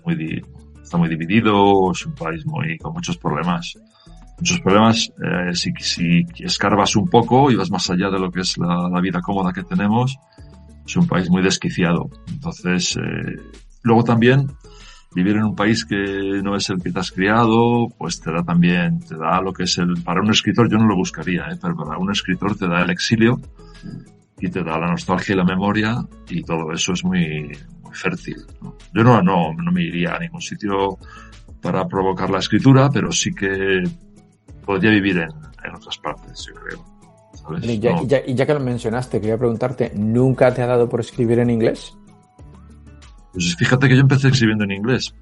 muy dividido, es un país con muchos problemas. Si escarbas un poco y vas más allá de lo que es la vida cómoda que tenemos, es un país muy desquiciado. Entonces, luego también, vivir en un país que no es el que te has criado, pues te da lo que es para un escritor yo no lo buscaría, pero para un escritor te da el exilio y te da la nostalgia y la memoria y todo eso es muy, muy fértil, ¿no? Yo no me iría a ningún sitio para provocar la escritura, pero sí que podría vivir en otras partes, yo creo, ¿sabes? Y ya que lo mencionaste, quería preguntarte, ¿nunca te ha dado por escribir en inglés? Pues fíjate que yo empecé escribiendo en inglés,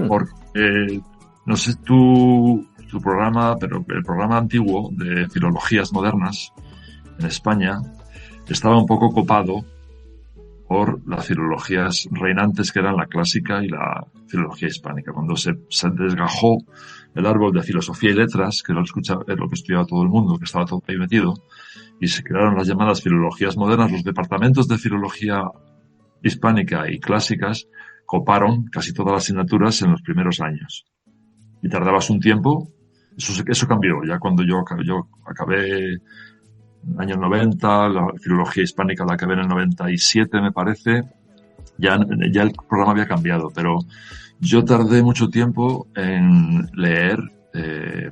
porque, no sé tu programa, pero el programa antiguo de filologías modernas en España estaba un poco copado por las filologías reinantes que eran la clásica y la filología hispánica. Cuando se desgajó el árbol de filosofía y letras, que es lo que estudiaba todo el mundo, que estaba todo ahí metido, y se crearon las llamadas filologías modernas, los departamentos de filología hispánica y clásicas coparon casi todas las asignaturas en los primeros años. Y tardabas un tiempo, eso cambió. Ya cuando yo acabé en el año 90, la filología hispánica la acabé en el 97, me parece, ya el programa había cambiado, pero yo tardé mucho tiempo en leer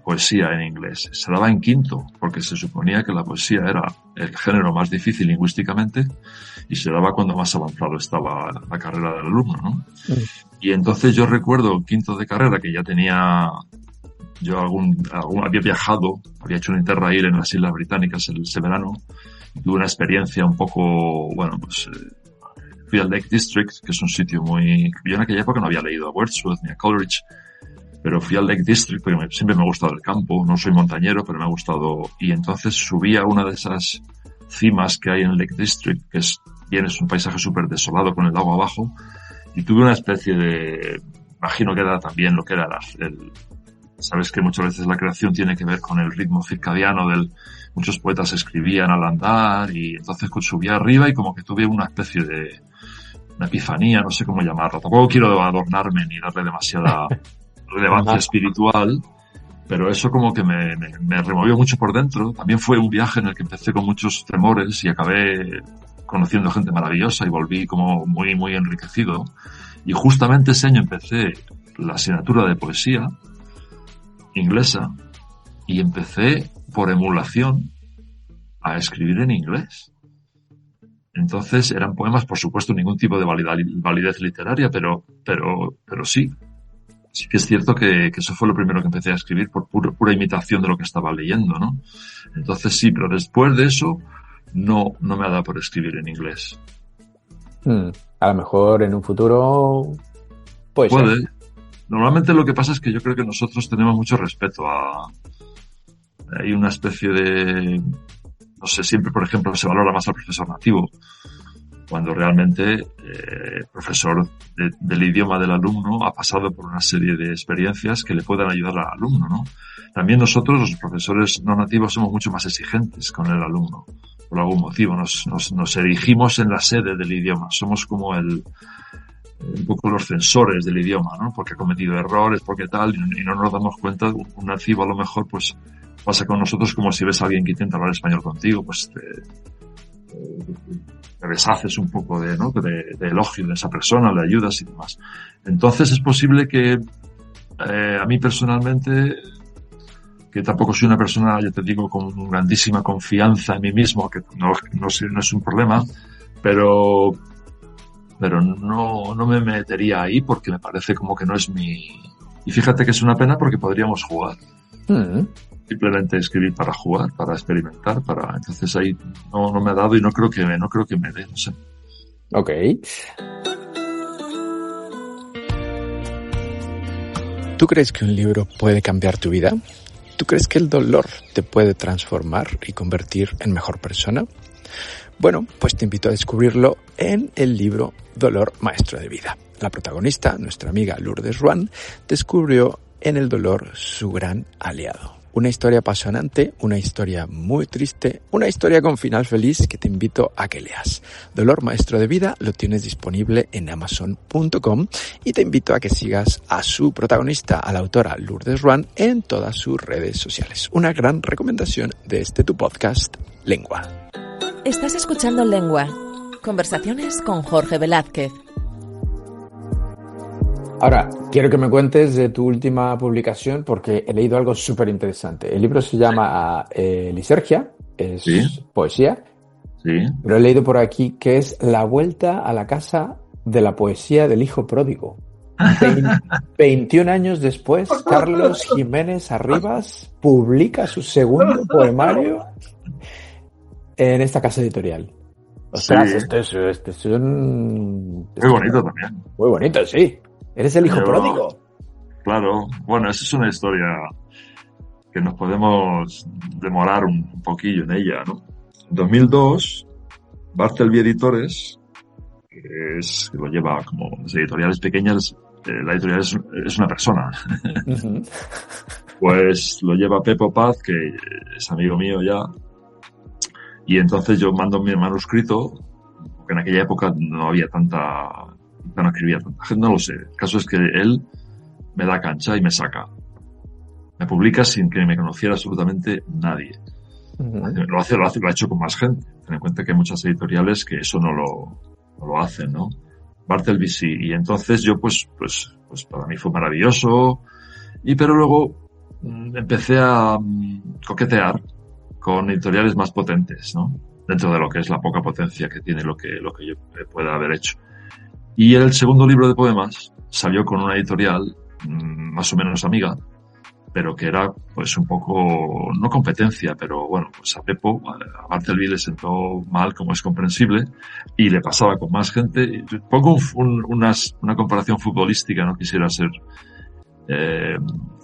poesía en inglés. Se daba en quinto, porque se suponía que la poesía era el género más difícil lingüísticamente y se daba cuando más avanzado estaba la carrera del alumno, ¿no? Y entonces yo recuerdo quinto de carrera que ya tenía... Yo había viajado, había hecho un Interrail en las Islas Británicas ese verano y tuve una experiencia un poco, fui al Lake District, que es un sitio yo en aquella época no había leído a Wordsworth ni a Coleridge, pero fui al Lake District porque siempre me ha gustado el campo, no soy montañero, pero me ha gustado, y entonces subí a una de esas cimas que hay en el Lake District, que es un paisaje súper desolado con el lago abajo, y tuve una especie de, imagino que era también lo que era sabes que muchas veces la creación tiene que ver con el ritmo circadiano muchos poetas escribían al andar, y entonces subí arriba y como que tuve una especie de una epifanía, no sé cómo llamarlo. Tampoco quiero adornarme ni darle demasiada relevancia espiritual, pero eso como que me removió mucho por dentro. También fue un viaje en el que empecé con muchos temores y acabé conociendo gente maravillosa y volví como muy, muy enriquecido. Y justamente ese año empecé la asignatura de poesía inglesa y empecé por emulación a escribir en inglés. Entonces eran poemas, por supuesto, ningún tipo de validez literaria, pero sí que es cierto que eso fue lo primero que empecé a escribir por pura imitación de lo que estaba leyendo, ¿no? Entonces sí, pero después de eso no me ha dado por escribir en inglés. A lo mejor en un futuro puede. Normalmente lo que pasa es que yo creo que nosotros tenemos mucho respeto a hay una especie de, no sé, siempre, por ejemplo, se valora más al profesor nativo, cuando realmente el profesor del idioma del alumno ha pasado por una serie de experiencias que le puedan ayudar al alumno, ¿no? También nosotros, los profesores no nativos, somos mucho más exigentes con el alumno, por algún motivo. Nos erigimos en la sede del idioma, somos como un poco los censores del idioma, ¿no? Porque ha cometido errores, porque tal, y no nos damos cuenta. Un nativo a lo mejor pues pasa con nosotros como si ves a alguien que intenta hablar español contigo, pues te deshaces un poco de elogio de esa persona, le ayudas y demás. Entonces es posible que a mí personalmente, que tampoco soy una persona, ya te digo, con grandísima confianza en mí mismo, que no es un problema, pero no me metería ahí porque me parece como que no es mi... Y fíjate que es una pena porque podríamos jugar. Simplemente escribir para jugar, para experimentar, entonces ahí no me ha dado y no creo que me dé, no sé. Ok. ¿Tú crees que un libro puede cambiar tu vida? ¿Tú crees que el dolor te puede transformar y convertir en mejor persona? Bueno, pues te invito a descubrirlo en el libro Dolor, Maestro de Vida. La protagonista, nuestra amiga Lourdes Ruán, descubrió en el dolor su gran aliado. Una historia apasionante, una historia muy triste, una historia con final feliz que te invito a que leas. Dolor, Maestro de Vida lo tienes disponible en Amazon.com y te invito a que sigas a su protagonista, a la autora Lourdes Ruán, en todas sus redes sociales. Una gran recomendación de tu podcast, Lengua. Estás escuchando Lengua. Conversaciones con Jorge Velázquez. Ahora, quiero que me cuentes de tu última publicación porque he leído algo súper interesante. El libro se llama Lisergia, es poesía, pero he leído por aquí que es La vuelta a la casa de la poesía del hijo pródigo. 21 años después, Carlos Jiménez Arribas publica su segundo poemario en esta casa editorial. Ostras, este es un... Muy bonito también. Muy bonito, sí. Eres el hijo pródigo. Claro. Bueno, esa es una historia que nos podemos demorar un poquillo en ella, ¿no? En 2002, Bartleby Editores, que lo lleva como las editoriales pequeñas, la editorial es una persona. Uh-huh. Pues lo lleva Pepo Paz, que es amigo mío ya. Y entonces yo mando mi manuscrito, porque en aquella época no había no escribía tanta gente, no lo sé. El caso es que él me da cancha y me saca. Me publica sin que me conociera absolutamente nadie. Uh-huh. Lo ha hecho con más gente. Ten en cuenta que hay muchas editoriales que eso no lo hacen, ¿no? Bartleby sí. Y entonces yo pues para mí fue maravilloso. Pero luego empecé a coquetear con editoriales más potentes, ¿no? Dentro de lo que es la poca potencia que tiene lo que yo pueda haber hecho. Y el segundo libro de poemas salió con una editorial más o menos amiga, pero que era pues un poco, no competencia, pero bueno, pues a Pepo, a Bartleby le sentó mal, como es comprensible, y le pasaba con más gente. Pongo una comparación futbolística, no quisiera ser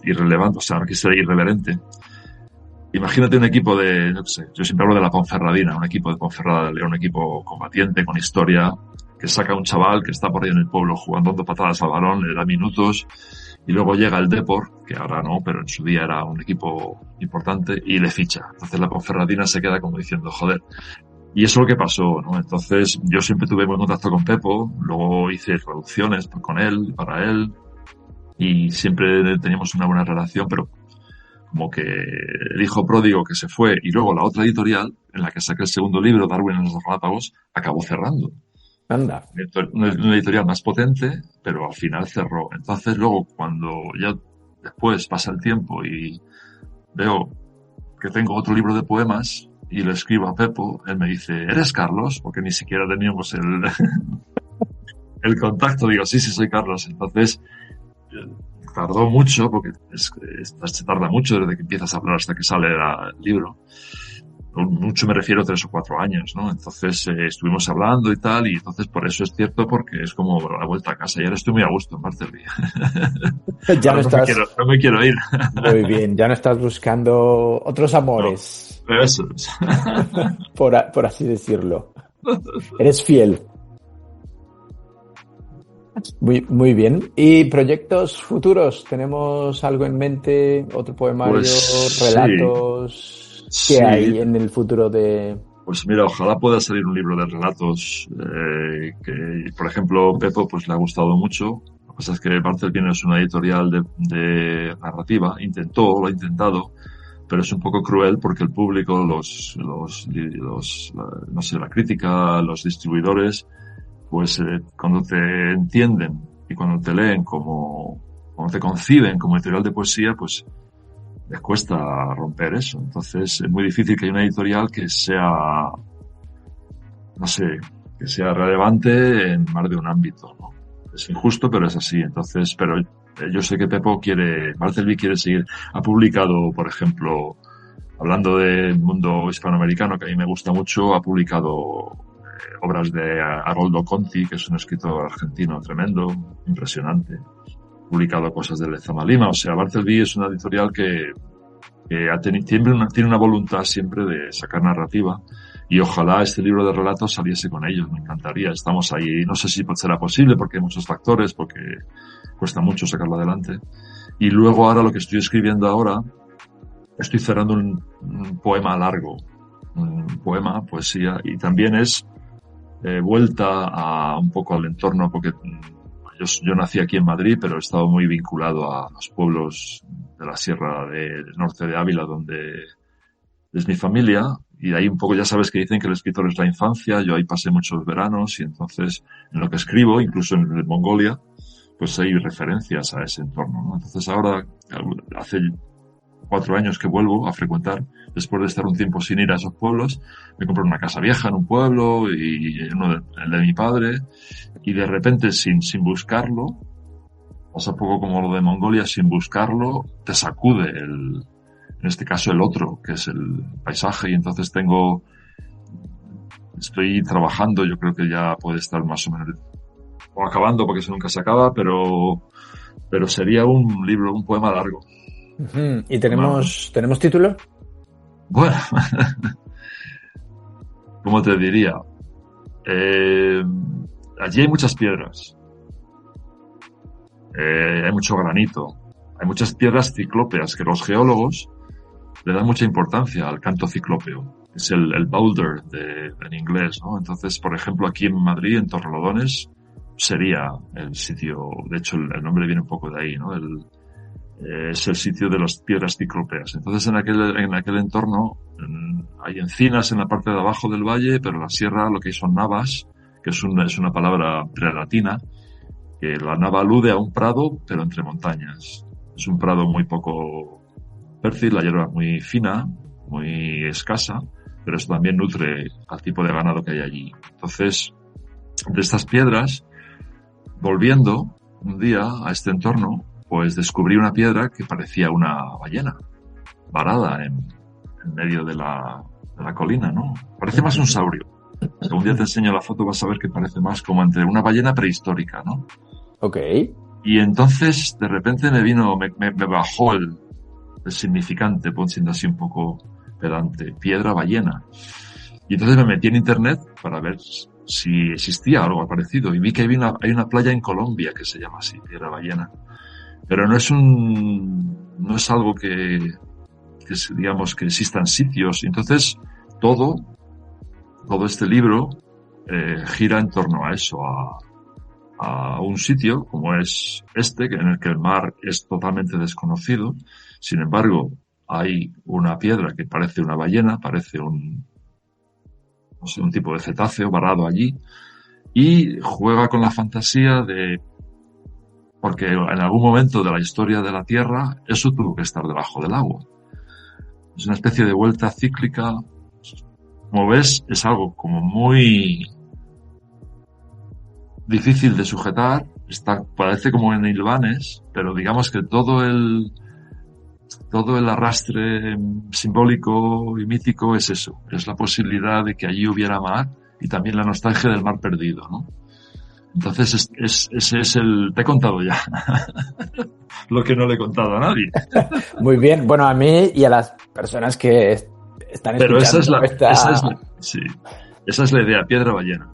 irrelevante, o sea, no quisiera ser irreverente. Imagínate un equipo no sé, yo siempre hablo de la Ponferradina, un equipo de Ponferrada, un equipo combatiente, con historia, que saca a un chaval que está por ahí en el pueblo jugando dando patadas al balón, le da minutos, y luego llega el Depor, que ahora no, pero en su día era un equipo importante, y le ficha. Entonces la Ponferradina se queda como diciendo, joder. Y eso es lo que pasó, ¿no? Entonces yo siempre tuve buen contacto con Pepo, luego hice traducciones con él, para él, y siempre teníamos una buena relación, pero como que el hijo pródigo que se fue, y luego la otra editorial, en la que saqué el segundo libro, Darwin en los Galápagos, acabó cerrando. Anda. Una editorial más potente, pero al final cerró. Entonces luego, cuando ya después pasa el tiempo y veo que tengo otro libro de poemas y le escribo a Pepo, él me dice, ¿eres Carlos? Porque ni siquiera teníamos el contacto. Digo, sí, soy Carlos. Entonces tardó mucho, porque se tarda mucho desde que empiezas a hablar hasta que sale el libro. mucho me refiero a 3 o 4 años, ¿no? Entonces estuvimos hablando y tal, y entonces por eso es cierto, porque es como la vuelta a casa. Y ahora estoy muy a gusto en Bartleby. Ya no estás... no me quiero ir. Muy bien, ya no estás buscando otros amores. No, eso es. por así decirlo. Eres fiel. Muy bien. ¿Y proyectos futuros? ¿Tenemos algo en mente? ¿Otro poemario? Pues, ¿Relatos? Sí. ¿Qué hay en el futuro de...? Pues mira, ojalá pueda salir un libro de relatos que, por ejemplo, Pepo pues le ha gustado mucho. Lo que pasa es que Bartleby no es una editorial de narrativa. Lo ha intentado, pero es un poco cruel porque el público, no sé, la crítica, los distribuidores, pues cuando te entienden y cuando te leen cuando te conciben como editorial de poesía, pues les cuesta romper eso. Entonces es muy difícil que haya una editorial que sea, no sé, que sea relevante en más de un ámbito, ¿no? Es injusto, pero es así. Entonces, pero yo sé que Bartleby quiere seguir. Ha publicado, por ejemplo, hablando del mundo hispanoamericano, que a mí me gusta mucho, ha publicado obras de Aroldo Conti, que es un escritor argentino tremendo, impresionante. Ha publicado cosas de Lezama Lima. O sea, Bartleby es una editorial que tiene una voluntad siempre de sacar narrativa, y ojalá este libro de relatos saliese con ellos. Me encantaría. Estamos ahí. No sé si será posible porque hay muchos factores, porque cuesta mucho sacarlo adelante. Y luego ahora lo que estoy escribiendo ahora, estoy cerrando un poema largo, poesía, y también es vuelta a un poco al entorno, porque yo nací aquí en Madrid, pero he estado muy vinculado a los pueblos de la Sierra del Norte de Ávila, donde es mi familia, y ahí un poco ya sabes que dicen que el escritor es la infancia. Yo ahí pasé muchos veranos, y entonces en lo que escribo, incluso en Mongolia, pues hay referencias a ese entorno, ¿no? Entonces ahora, hace 4 años que vuelvo a frecuentar, después de estar un tiempo sin ir a esos pueblos. Me compré una casa vieja en un pueblo, y el de mi padre, y de repente, sin buscarlo, pasa un poco como lo de Mongolia, sin buscarlo, te sacude en este caso el otro, que es el paisaje, y entonces estoy trabajando, yo creo que ya puede estar más o menos, o acabando, porque eso nunca se acaba, pero sería un libro, un poema largo. ¿Y tenemos título? Bueno, ¿cómo te diría? Allí hay muchas piedras, hay mucho granito, hay muchas piedras ciclópeas que los geólogos le dan mucha importancia al canto ciclópeo. Es el boulder en inglés, ¿no? Entonces, por ejemplo, aquí en Madrid, en Torrelodones, sería el sitio. De hecho, el nombre viene un poco de ahí, ¿no? Es el sitio de las piedras ciclópeas. Entonces, en aquel entorno hay encinas en la parte de abajo del valle, pero en la sierra lo que hay son navas, que es una palabra prelatina, que la nava alude a un prado, pero entre montañas. Es un prado muy poco fértil, la hierba muy fina, muy escasa, pero eso también nutre al tipo de ganado que hay allí. Entonces, de estas piedras, volviendo un día a este entorno, pues descubrí una piedra que parecía una ballena, varada en medio de la colina, ¿no? Parece más un saurio. Si un día te enseño la foto, vas a ver que parece más como entre una ballena prehistórica, ¿no? Ok. Y entonces, de repente me bajó el significante, siendo así un poco pedante, piedra ballena. Y entonces me metí en internet para ver si existía algo parecido, y vi que hay una playa en Colombia que se llama así, piedra ballena. Pero no es algo que digamos que existan sitios. Entonces, todo este libro gira en torno a eso, a un sitio como es en el que el mar es totalmente desconocido. Sin embargo, hay una piedra que parece una ballena, parece un tipo de cetáceo varado allí, y juega con la fantasía porque en algún momento de la historia de la Tierra eso tuvo que estar debajo del agua. Es una especie de vuelta cíclica. Como ves, es algo como muy difícil de sujetar. Parece como en hilvanes, pero digamos que todo todo el arrastre simbólico y mítico es eso, es la posibilidad de que allí hubiera mar y también la nostalgia del mar perdido, ¿no? Entonces, ese es te he contado ya lo que no le he contado a nadie. Muy bien, bueno, a mí y a las personas que están Pero escuchando esa es la idea, Piedra Ballena.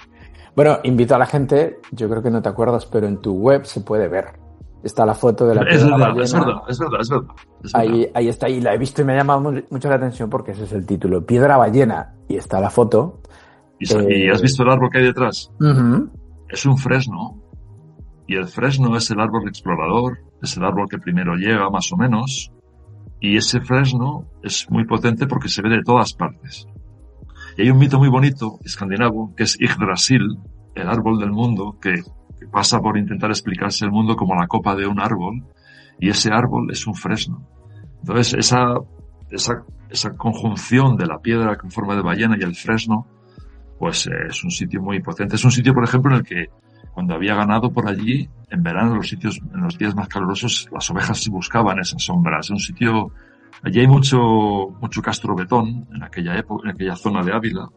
Bueno, invito a la gente, yo creo que no te acuerdas, pero en tu web se puede ver. Está la foto de la Piedra Ballena. Es verdad. Ahí está, y la he visto y me ha llamado mucho la atención porque ese es el título, Piedra Ballena, y está la foto. ¿Y has visto el árbol que hay detrás? Uh-huh. Es un fresno, y el fresno es el árbol explorador, es el árbol que primero llega, más o menos, y ese fresno es muy potente porque se ve de todas partes. Y hay un mito muy bonito, escandinavo, que es Yggdrasil, el árbol del mundo, que pasa por intentar explicarse el mundo como la copa de un árbol, y ese árbol es un fresno. Entonces, esa conjunción de la piedra con forma de ballena y el fresno, pues es un sitio muy potente. Es un sitio, por ejemplo, en el que cuando había ganado por allí, en verano, en los días más calurosos, las ovejas se buscaban esas sombras. Es un sitio, allí hay mucho castrobetón en aquella época, en aquella zona de Ávila.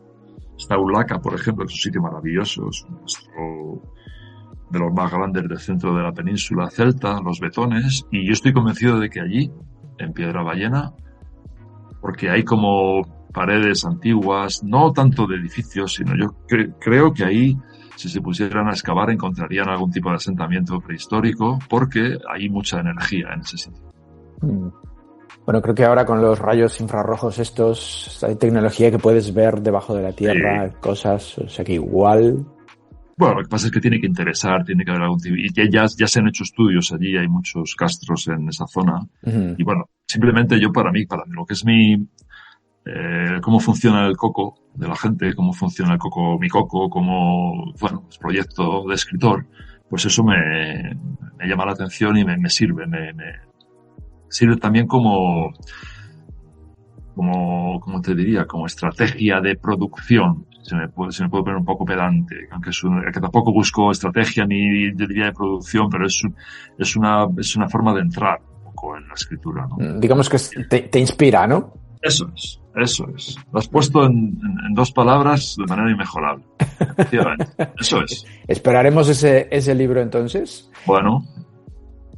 Está Ulaca, por ejemplo, que es un sitio maravilloso, es un castro de los más grandes del centro de la península celta, los Betones, y yo estoy convencido de que allí, en Piedra Ballena, porque hay como paredes antiguas, no tanto de edificios, sino yo creo que ahí, si se pusieran a excavar, encontrarían algún tipo de asentamiento prehistórico, porque hay mucha energía en ese sitio. Bueno, creo que ahora con los rayos infrarrojos estos, hay tecnología que puedes ver debajo de la tierra, sí, cosas, o sea que igual... Bueno, lo que pasa es que tiene que interesar, tiene que haber algún tipo... Y ya se han hecho estudios allí, hay muchos castros en esa zona. Uh-huh. Y bueno, simplemente yo para mí, lo que es cómo funciona el coco de la gente, cómo funciona mi coco, como, bueno, es proyecto de escritor, pues eso me llama la atención y me sirve. Me sirve también como te diría, como estrategia de producción. Se me puede poner un poco pedante, aunque que tampoco busco estrategia ni diría de producción, pero es una forma de entrar un poco en la escritura, ¿no? Digamos que te inspira, ¿no? Eso es. Lo has puesto en 2 palabras de manera inmejorable. Eso es. ¿Esperaremos ese libro entonces? Bueno.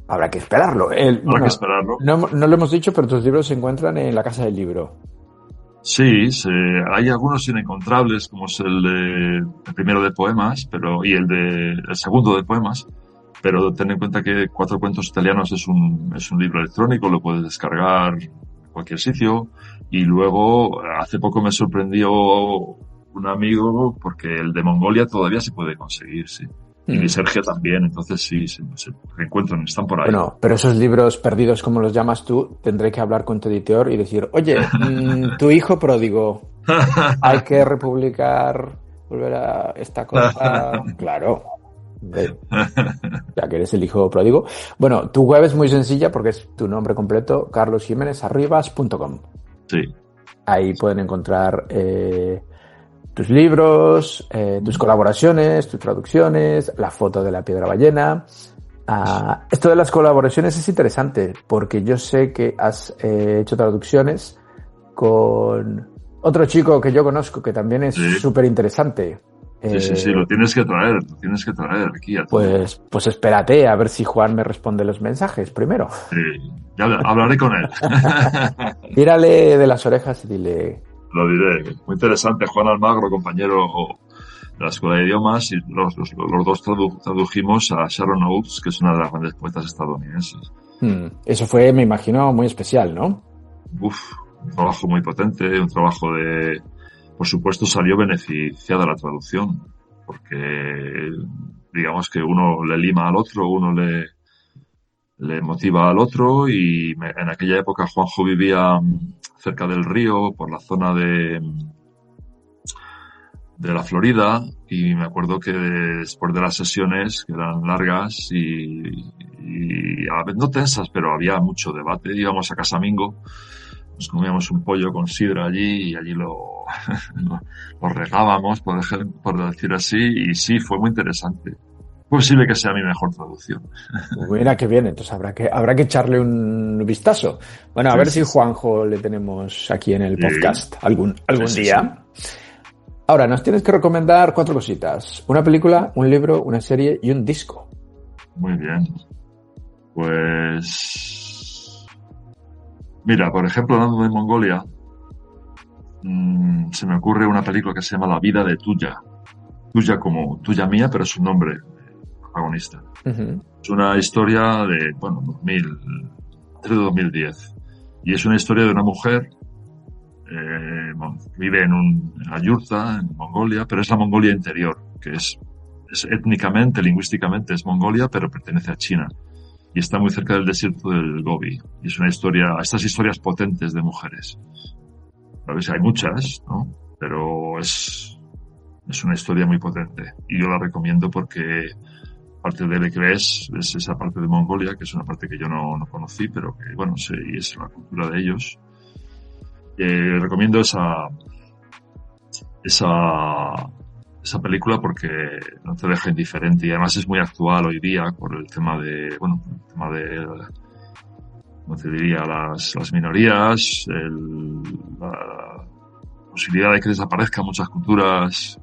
Habrá que esperarlo. Habrá que esperarlo. No lo hemos dicho, pero tus libros se encuentran en la Casa del Libro. Sí, hay algunos inencontrables, como es el primero de poemas, y el segundo de poemas, pero ten en cuenta que 4 cuentos italianos es un libro electrónico, lo puedes descargar en cualquier sitio, y luego hace poco me sorprendió un amigo porque el de Mongolia todavía se puede conseguir, sí. Y de Sergio también, entonces sí, se encuentran, están por ahí. Bueno, pero esos libros perdidos, como los llamas tú, tendré que hablar con tu editor y decir, oye, tu hijo pródigo, hay que republicar, volver a esta cosa. Claro, ya que eres el hijo pródigo. Bueno, tu web es muy sencilla porque es tu nombre completo, carlosjimenezarribas.com. Sí. Ahí pueden encontrar... tus libros, tus colaboraciones, tus traducciones, la foto de la piedra ballena. Esto de las colaboraciones es interesante porque yo sé que has hecho traducciones con otro chico que yo conozco que también es súper interesante. Sí, lo tienes que traer aquí a todos. Pues espérate a ver si Juan me responde los mensajes primero. Sí, ya hablaré con él. Tírale de las orejas y dile... Lo diré. Muy interesante. Juan Almagro, compañero de la Escuela de Idiomas, y los dos tradujimos a Sharon Oates, que es una de las grandes poetas estadounidenses. Eso fue, me imagino, muy especial, ¿no? Un trabajo muy potente, un trabajo por supuesto, salió beneficiada la traducción, porque digamos que uno le lima al otro, uno le motiva al otro, y en aquella época Juanjo vivía cerca del río, por la zona de la Florida, y me acuerdo que después de las sesiones, que eran largas y a la vez no tensas, pero había mucho debate, íbamos a Casamingo, nos comíamos un pollo con sidra allí y allí lo regábamos, por decir así, y sí, fue muy interesante. Posible que sea mi mejor traducción. Mira qué bien, entonces habrá que echarle un vistazo. Bueno, a ver si Juanjo le tenemos aquí en el podcast algún día. Sí. Ahora, nos tienes que recomendar 4 cositas. Una película, un libro, una serie y un disco. Muy bien. Pues... Mira, por ejemplo, hablando de Mongolia, se me ocurre una película que se llama La vida de Tuya. Tuya como Tuya mía, pero es un nombre protagonista. Uh-huh. Es una historia de, bueno, 2010. Y es una historia de una mujer vive en la yurta, en Mongolia, pero es la Mongolia interior, que es étnicamente, lingüísticamente es Mongolia, pero pertenece a China. Y está muy cerca del desierto del Gobi. Y es una historia, estas historias potentes de mujeres. A veces hay muchas, ¿no? Pero es una historia muy potente. Y yo la recomiendo porque parte de que es esa parte de Mongolia, que es una parte que yo no conocí, pero que, bueno, sé, y es la cultura de ellos. Recomiendo esa película porque no te deja indiferente y además es muy actual hoy día por el tema de, ¿cómo te diría? Las minorías, la posibilidad de que desaparezcan muchas culturas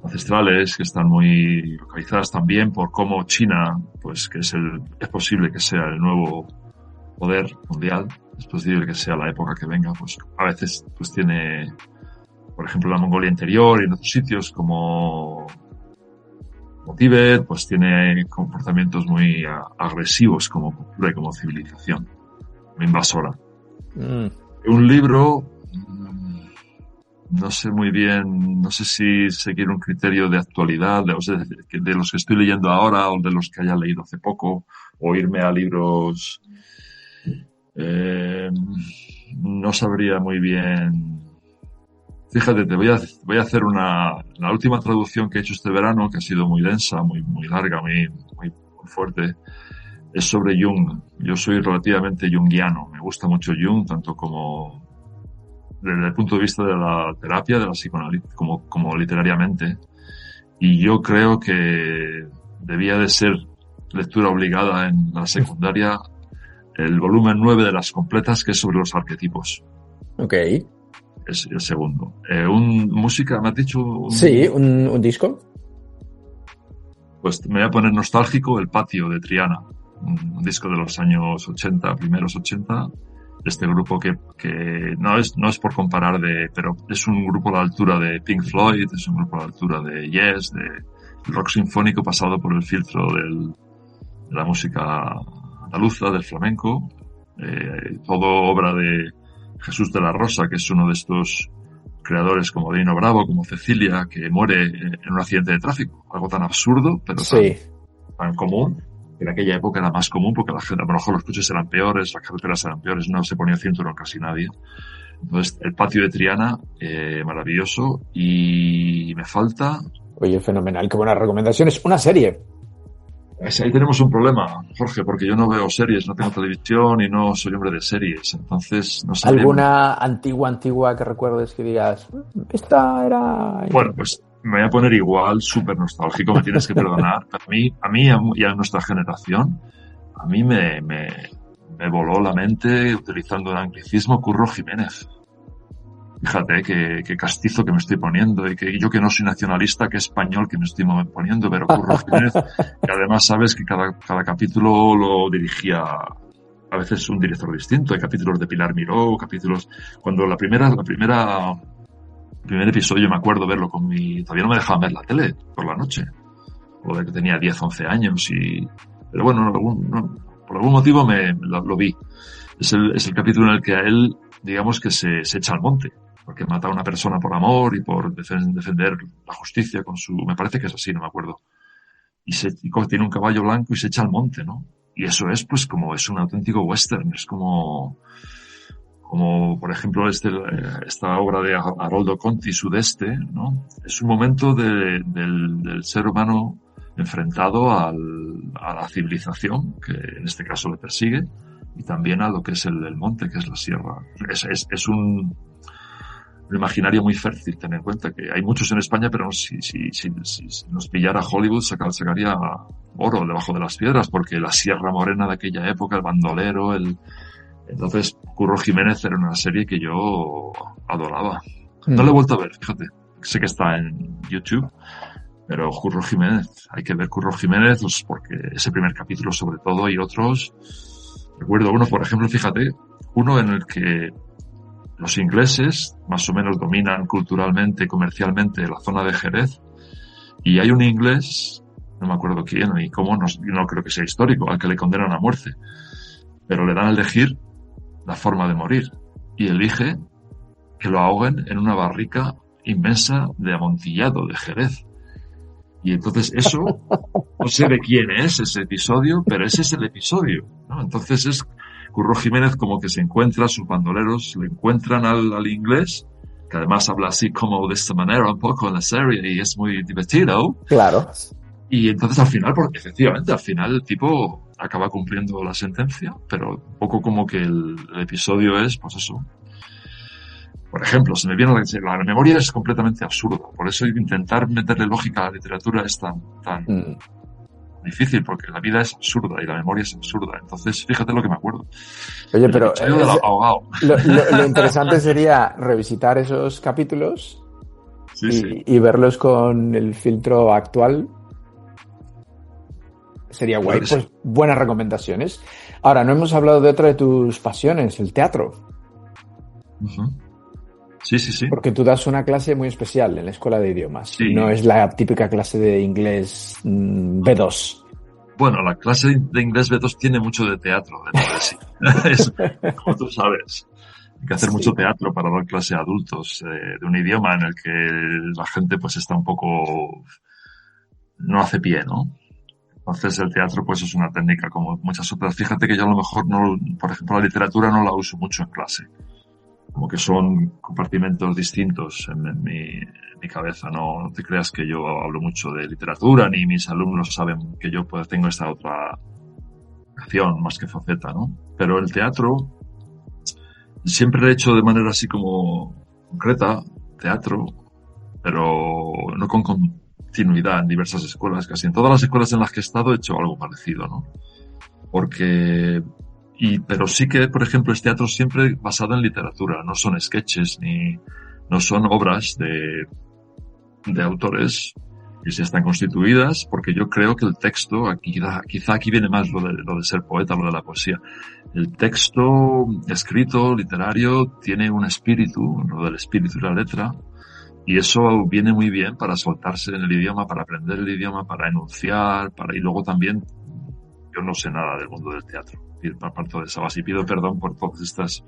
ancestrales que están muy localizadas también por cómo China, pues que es posible que sea el nuevo poder mundial, es posible que sea la época que venga, pues a veces pues tiene, por ejemplo, la Mongolia interior y en otros sitios como Tíbet, pues tiene comportamientos muy agresivos como cultura y como civilización, muy invasora. Un libro, no sé muy bien, no sé si seguir un criterio de actualidad, de los que estoy leyendo ahora o de los que haya leído hace poco, o irme a libros... no sabría muy bien. Fíjate, te voy a hacer la última traducción que he hecho este verano, que ha sido muy densa, muy larga, muy fuerte, es sobre Jung. Yo soy relativamente junguiano, me gusta mucho Jung, tanto como desde el punto de vista de la terapia, de la psicoanálisis, como literariamente. Y yo creo que debía de ser lectura obligada en la secundaria el volumen 9 de las completas, que es sobre los arquetipos. Ok. Es el segundo. ¿Música, me has dicho? Sí, un disco. Pues me voy a poner nostálgico, El patio de Triana. Un disco de los años 80, primeros 80, de este grupo que no es por comparar pero es un grupo a la altura de Pink Floyd, es un grupo a la altura de Yes, de rock sinfónico pasado por el filtro de la música andaluza, del flamenco, todo obra de Jesús de la Rosa, que es uno de estos creadores como Dino Bravo, como Cecilia, que muere en un accidente de tráfico, algo tan absurdo, pero tan común, que en aquella época era más común porque la gente, a lo mejor los coches eran peores, las carreteras eran peores, no se ponía cinturón casi nadie. Entonces, El patio de Triana, maravilloso, y me falta... Oye, fenomenal, qué buenas recomendaciones. Una serie. Ahí tenemos un problema, Jorge, porque yo no veo series, no tengo televisión y no soy hombre de series, entonces no sé. ¿Alguna antigua que recuerdes que digas, esta era...? Bueno, pues me voy a poner igual, súper nostálgico, me tienes que perdonar. A mí y a nuestra generación, a mí me voló la mente, utilizando un anglicismo, Curro Jiménez. Fíjate qué castizo que me estoy poniendo y que yo que no soy nacionalista, que español que me estoy poniendo, pero Curro Jiménez, que además sabes que cada capítulo lo dirigía a veces un director distinto. Hay capítulos de Pilar Miró, capítulos... Cuando el primer episodio me acuerdo verlo todavía no me dejaban ver la tele por la noche, o de que tenía 10, 11 años pero bueno, por algún motivo lo vi. Es el capítulo en el que a él, digamos que se echa al monte, porque mata a una persona por amor y por defender la justicia me parece que es así, no me acuerdo. Y tiene un caballo blanco y se echa al monte, ¿no? Y eso es, pues, como es un auténtico western, es como por ejemplo, esta obra de Haroldo Conti, Sudeste, ¿no? Es un momento del ser humano enfrentado a la civilización, que en este caso le persigue, y también a lo que es el monte, que es la sierra. un imaginario muy fértil. Ten en cuenta que hay muchos en España, pero si nos pillara Hollywood sacaría oro debajo de las piedras, porque la Sierra Morena de aquella época, el bandolero, entonces Curro Jiménez era una serie que yo adoraba. No la he vuelto a ver, fíjate. Sé que está en YouTube, pero Curro Jiménez, hay que ver Curro Jiménez, pues, porque ese primer capítulo sobre todo y otros. Recuerdo uno, por ejemplo, fíjate, uno en el que los ingleses más o menos dominan culturalmente, comercialmente la zona de Jerez, y hay un inglés, no me acuerdo quién y cómo, no creo que sea histórico, al que le condenan a muerte, pero le dan a elegir la forma de morir, y elige que lo ahoguen en una barrica inmensa de amontillado de Jerez. Y entonces eso, no sé de quién es ese episodio, pero ese es el episodio, ¿no? Entonces es Curro Jiménez como que se encuentra, sus bandoleros le encuentran al inglés, que además habla así como de esta manera un poco en la serie y es muy divertido. Claro. Y entonces al final, porque efectivamente al final el tipo acaba cumpliendo la sentencia, pero un poco como que el episodio es, pues eso. Por ejemplo, se me viene la memoria es completamente absurda, por eso intentar meterle lógica a la literatura es tan difícil, porque la vida es absurda y la memoria es absurda. Entonces, fíjate lo que me acuerdo. Oye, pero lo interesante sería revisitar esos capítulos y verlos con el filtro actual. Sería guay. Pues buenas recomendaciones. Ahora, no hemos hablado de otra de tus pasiones, el teatro. Uh-huh. Sí. Porque tú das una clase muy especial en la escuela de idiomas. Sí. No es la típica clase de inglés B2. Bueno, la clase de inglés B2 tiene mucho de teatro dentro de sí. Es, como tú sabes, hay que hacer mucho teatro para dar clase a adultos de un idioma en el que la gente pues está un poco... no hace pie, ¿no? Entonces el teatro pues es una técnica como muchas otras. Fíjate que yo a lo mejor no, por ejemplo, la literatura no la uso mucho en clase. Como que son compartimentos distintos en mi cabeza. No te creas que yo hablo mucho de literatura, ni mis alumnos saben que yo pues tengo esta otra acción más que faceta, ¿no? Pero el teatro siempre lo he hecho de manera así como concreta, teatro, pero no con continuidad en diversas escuelas. Casi en todas las escuelas en las que he estado he hecho algo parecido, ¿no? Pero sí que, por ejemplo, es teatro siempre basado en literatura, no son sketches ni no son obras de autores que ya están constituidas, porque yo creo que el texto, quizá aquí viene más lo de ser poeta, lo de la poesía. El texto escrito, literario, tiene un espíritu, lo del espíritu y la letra, y eso viene muy bien para soltarse en el idioma, para aprender el idioma, para enunciar, y luego también, yo no sé nada del mundo del teatro. Aparto de esa base y pido perdón por todas estas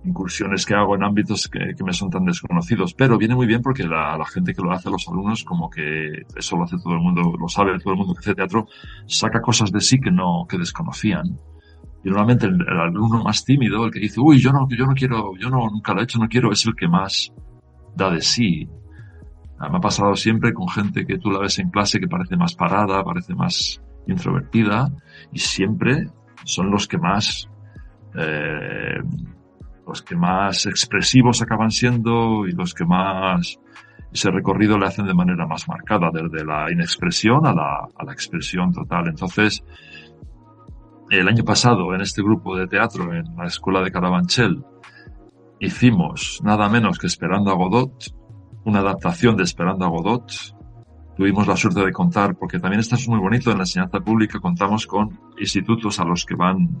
incursiones que hago en ámbitos que me son tan desconocidos, pero viene muy bien porque la gente que lo hace, los alumnos, como que eso lo hace todo el mundo, lo sabe todo el mundo que hace teatro, saca cosas de sí que desconocían. Y normalmente el alumno más tímido, el que dice, uy, yo no quiero, nunca lo he hecho, no quiero, es el que más da de sí. Me ha pasado siempre con gente que tú la ves en clase que parece más parada, parece más introvertida, y siempre son los que más expresivos acaban siendo y los que más ese recorrido le hacen de manera más marcada, desde la inexpresión a la expresión total. Entonces, el año pasado en este grupo de teatro en la escuela de Carabanchel hicimos nada menos que Esperando a Godot, una adaptación de Esperando a Godot. Tuvimos la suerte de contar, porque también esto es muy bonito, en la enseñanza pública contamos con institutos a los que van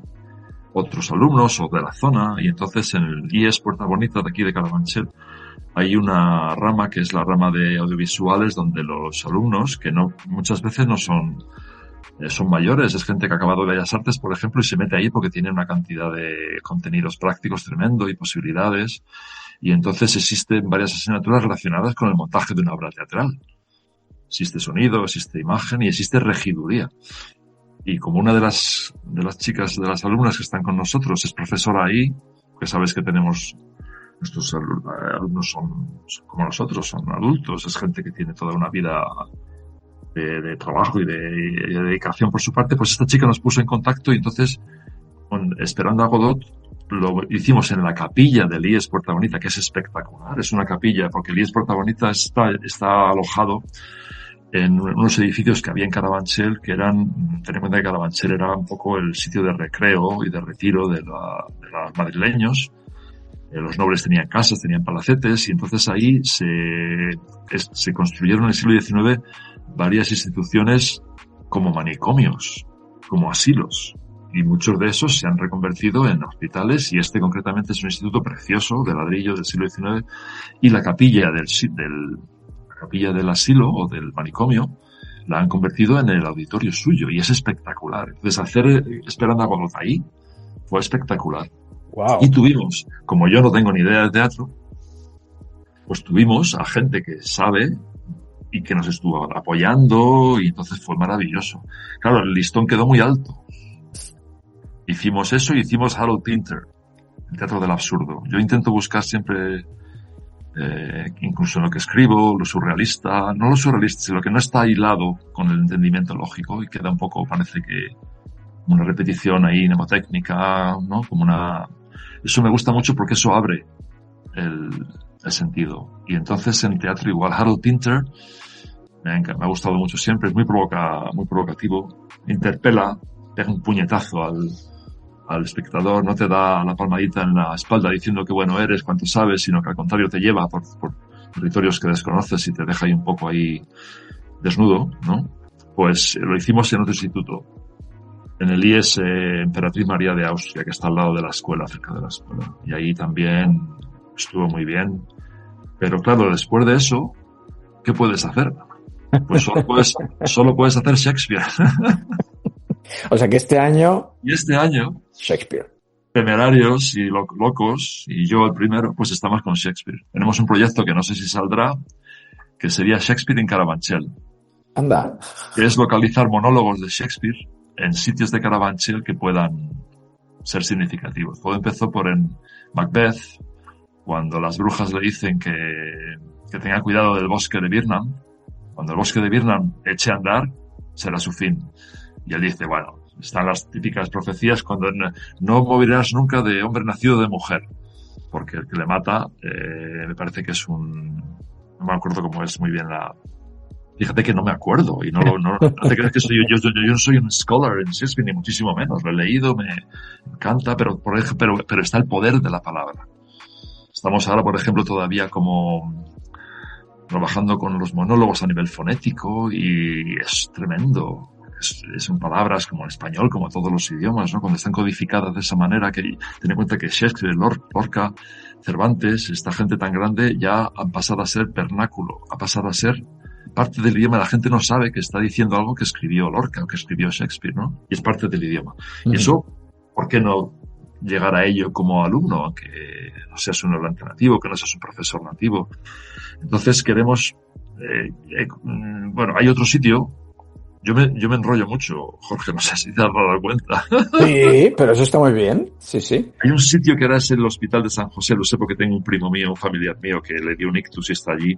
otros alumnos o de la zona, y entonces en el IES Puerta Bonita de aquí de Carabanchel hay una rama que es la rama de audiovisuales, donde los alumnos, que muchas veces no son mayores, es gente que ha acabado de Bellas Artes, por ejemplo, y se mete ahí porque tiene una cantidad de contenidos prácticos tremendo y posibilidades, y entonces existen varias asignaturas relacionadas con el montaje de una obra teatral. Existe sonido, existe imagen y existe regiduría. Y como una de las chicas, de las alumnas que están con nosotros es profesora ahí, que sabes que tenemos, nuestros alumnos son como nosotros, son adultos, es gente que tiene toda una vida de trabajo y de dedicación por su parte, pues esta chica nos puso en contacto y entonces Esperando a Godot lo hicimos en la capilla del IES Puerta Bonita, que es espectacular. Es una capilla, porque el IES Puerta Bonita está alojado en unos edificios que había en Carabanchel, que eran, ten en cuenta que Carabanchel era un poco el sitio de recreo y de retiro de los madrileños. Los nobles tenían casas, tenían palacetes, y entonces ahí se construyeron en el siglo XIX varias instituciones como manicomios, como asilos. Y muchos de esos se han reconvertido en hospitales, y este concretamente es un instituto precioso de ladrillo del siglo XIX, y la capilla del asilo o del manicomio la han convertido en el auditorio suyo, y es espectacular. Entonces hacer Esperando a Godot ahí fue espectacular. Wow. Y tuvimos, como yo no tengo ni idea de teatro, pues tuvimos a gente que sabe y que nos estuvo apoyando, y entonces fue maravilloso. Claro, el listón quedó muy alto. Hicimos eso y hicimos Harold Pinter, el teatro del absurdo. Yo intento buscar siempre, incluso en lo que escribo, lo surrealista, no lo surrealista, sino lo que no está hilado con el entendimiento lógico y queda un poco, parece que, una repetición ahí mnemotécnica, ¿no? Eso me gusta mucho porque eso abre el sentido. Y entonces en teatro igual, Harold Pinter me ha gustado mucho siempre, es muy provocativo, interpela, pega un puñetazo al espectador, no te da la palmadita en la espalda diciendo que bueno eres, cuánto sabes, sino que al contrario te lleva por territorios que desconoces y te deja ahí un poco ahí desnudo, ¿no? Pues lo hicimos en otro instituto, en el IES Emperatriz María de Austria, que está al lado de la escuela, cerca de la escuela. Y ahí también estuvo muy bien. Pero claro, después de eso, ¿qué puedes hacer? Pues solo puedes hacer Shakespeare. O sea que este año... Y este año, Shakespeare. Temerarios y locos, y yo el primero, pues estamos con Shakespeare. Tenemos un proyecto que no sé si saldrá, que sería Shakespeare en Carabanchel. Anda. Que es localizar monólogos de Shakespeare en sitios de Carabanchel que puedan ser significativos. Todo empezó en Macbeth, cuando las brujas le dicen que tenga cuidado del bosque de Birnam. Cuando el bosque de Birnam eche a andar, será su fin. Y él dice, bueno, están las típicas profecías cuando no morirás nunca de hombre nacido de mujer. Porque el que le mata, me parece que es no me acuerdo cómo es muy bien Fíjate que no me acuerdo y no te crees que yo no soy un scholar en Shakespeare, ni muchísimo menos. Lo he leído, me encanta, pero está el poder de la palabra. Estamos ahora, por ejemplo, todavía como trabajando con los monólogos a nivel fonético y es tremendo. Son palabras como en español, como todos los idiomas, ¿no? Cuando están codificadas de esa manera, que ten en cuenta que Shakespeare, Lorca, Cervantes, esta gente tan grande ya han pasado a ser vernáculo, ha pasado a ser parte del idioma. La gente no sabe que está diciendo algo que escribió Lorca o que escribió Shakespeare, ¿no? Y es parte del idioma. Y eso, ¿por qué no llegar a ello como alumno, aunque no seas un hablante nativo, que no seas un profesor nativo? Entonces queremos, hay otro sitio. Yo me enrollo mucho, Jorge, no sé si te has dado cuenta. Sí, pero eso está muy bien. Sí, sí. Hay un sitio que ahora es el Hospital de San José, lo sé porque tengo un primo mío, un familiar mío que le dio un ictus y está allí.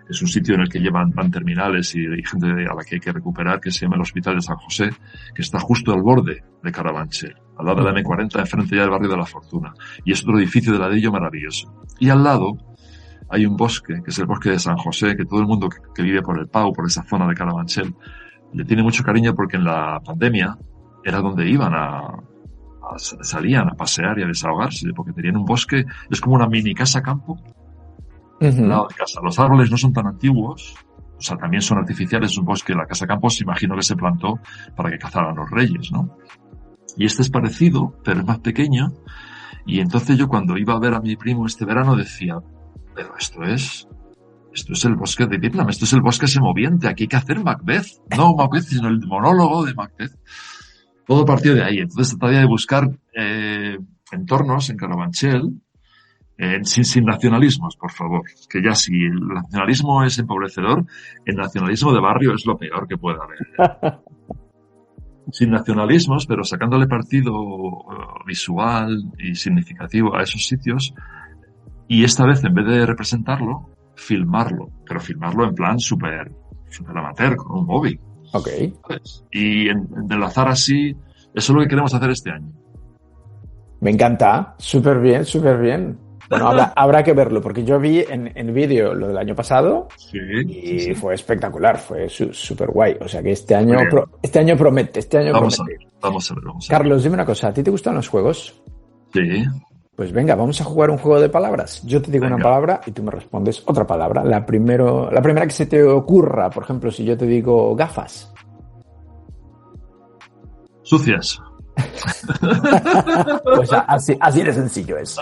Es un sitio en el que van terminales y hay gente a la que hay que recuperar, que se llama el Hospital de San José, que está justo al borde de Carabanchel, al lado de la M40, enfrente ya del barrio de la Fortuna. Y es otro edificio de ladrillo maravilloso. Y al lado hay un bosque, que es el bosque de San José, que todo el mundo que vive por el Pau, por esa zona de Carabanchel, le tiene mucho cariño porque en la pandemia era donde iban salían a pasear y a desahogarse, porque tenían un bosque, es como una mini casa campo al lado de casa. Los árboles no son tan antiguos, o sea, también son artificiales, es un bosque. La casa campo se imagino que se plantó para que cazaran los reyes, ¿no? Y este es parecido, pero es más pequeño, y entonces yo cuando iba a ver a mi primo este verano decía, pero esto es el bosque de Vietnam, esto es el bosque semoviente, aquí hay que hacer Macbeth. No Macbeth, sino el monólogo de Macbeth. Todo partió de ahí. Entonces trataría de buscar entornos en Carabanchel, sin nacionalismos, por favor. Que ya si el nacionalismo es empobrecedor, el nacionalismo de barrio es lo peor que puede haber. Sin nacionalismos, pero sacándole partido visual y significativo a esos sitios, y esta vez en vez de representarlo, filmarlo, pero filmarlo en plan súper amateur, con un móvil. Ok. ¿Sabes? Y enlazar así, eso es lo que queremos hacer este año. Me encanta, súper bien, súper bien. Bueno, habrá que verlo, porque yo vi en vídeo lo del año pasado Sí, y sí. fue espectacular, fue súper guay. O sea que este Muy año, bien. este año promete, este año Vamos a ver, promete. vamos a ver, vamos a ver. Carlos, dime una cosa, ¿a ti te gustan los juegos? Sí, Pues venga, vamos a jugar un juego de palabras. Yo te digo una venga. palabra y tú me respondes otra palabra. La primera que se te ocurra, por ejemplo, si yo te digo gafas. Sucias. Pues así de sencillo es.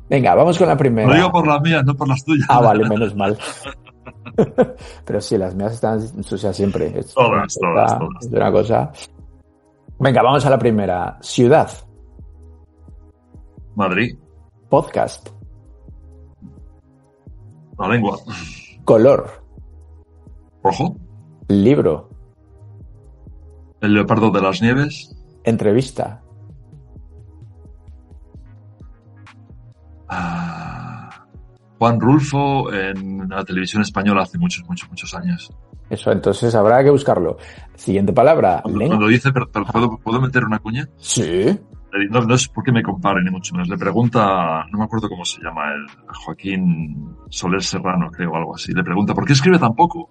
Venga, vamos con la Lo primera. digo por las mías, no por las tuyas. Ah, vale, menos mal. Pero sí, las mías están sucias siempre. Todas, todas, todas. Es una cosa. Venga, vamos a la primera. Ciudad. Madrid, Podcast. la lengua. Color. Rojo, Libro. el leopardo de las nieves. Entrevista. Juan Rulfo en la televisión española hace muchos, muchos, muchos años. Eso, entonces habrá que buscarlo. Siguiente palabra. Cuando dice, pero ¿puedo meter una cuña? Sí. No es porque me compare, ni mucho menos. Le pregunta, no me acuerdo cómo se llama él, Joaquín Soler Serrano, creo, algo así. Le pregunta, ¿por qué escribe tan poco?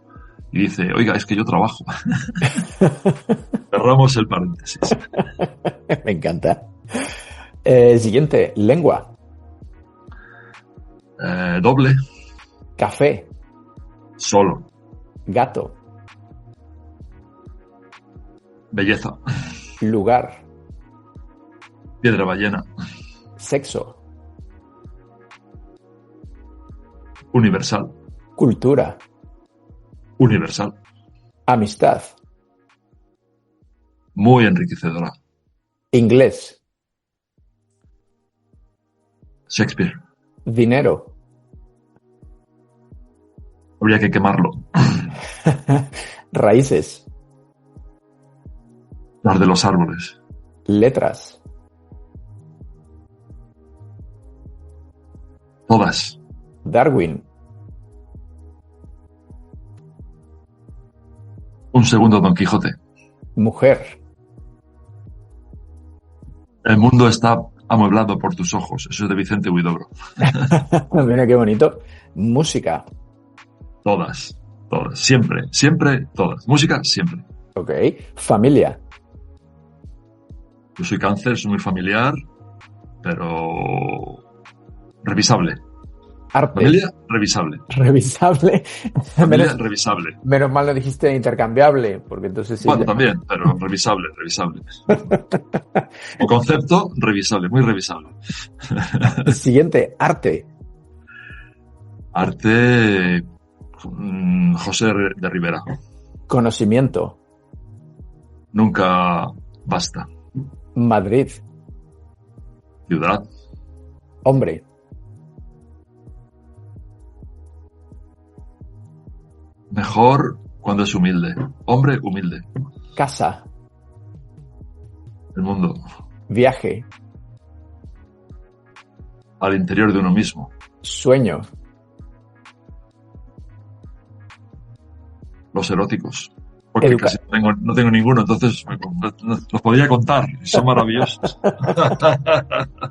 Y dice, oiga, es que yo trabajo. Cerramos el paréntesis. Me encanta. Siguiente. Lengua. Doble, Café. solo, Gato. belleza, Lugar. piedra ballena, Sexo. universal, Cultura. universal, Amistad. muy enriquecedora. Inglés. Shakespeare, Dinero. habría que quemarlo. Raíces. Las de los árboles, Letras. todas. Darwin. Un segundo, Don Quijote. Mujer. El mundo está amueblado por tus ojos. Eso es de Vicente Huidobro. Mira qué bonito. Música. Todas, todas. Siempre, siempre, todas. Música, siempre. Ok. Familia. Yo soy cáncer, soy muy familiar, pero revisable. Arte. Familia, revisable. Revisable. Familia, revisable. Menos mal lo dijiste intercambiable, porque entonces sí. Bueno, también, pero revisable, revisable. O concepto, revisable, muy revisable. Siguiente. Arte. Arte, José de Rivera. Conocimiento. Nunca basta. Madrid. Ciudad, Hombre. mejor cuando es humilde. Hombre, humilde. Casa. El mundo, Viaje. al interior de uno mismo. Sueño. Los eróticos. Porque casi no tengo ninguno, entonces los podría contar. Son maravillosos.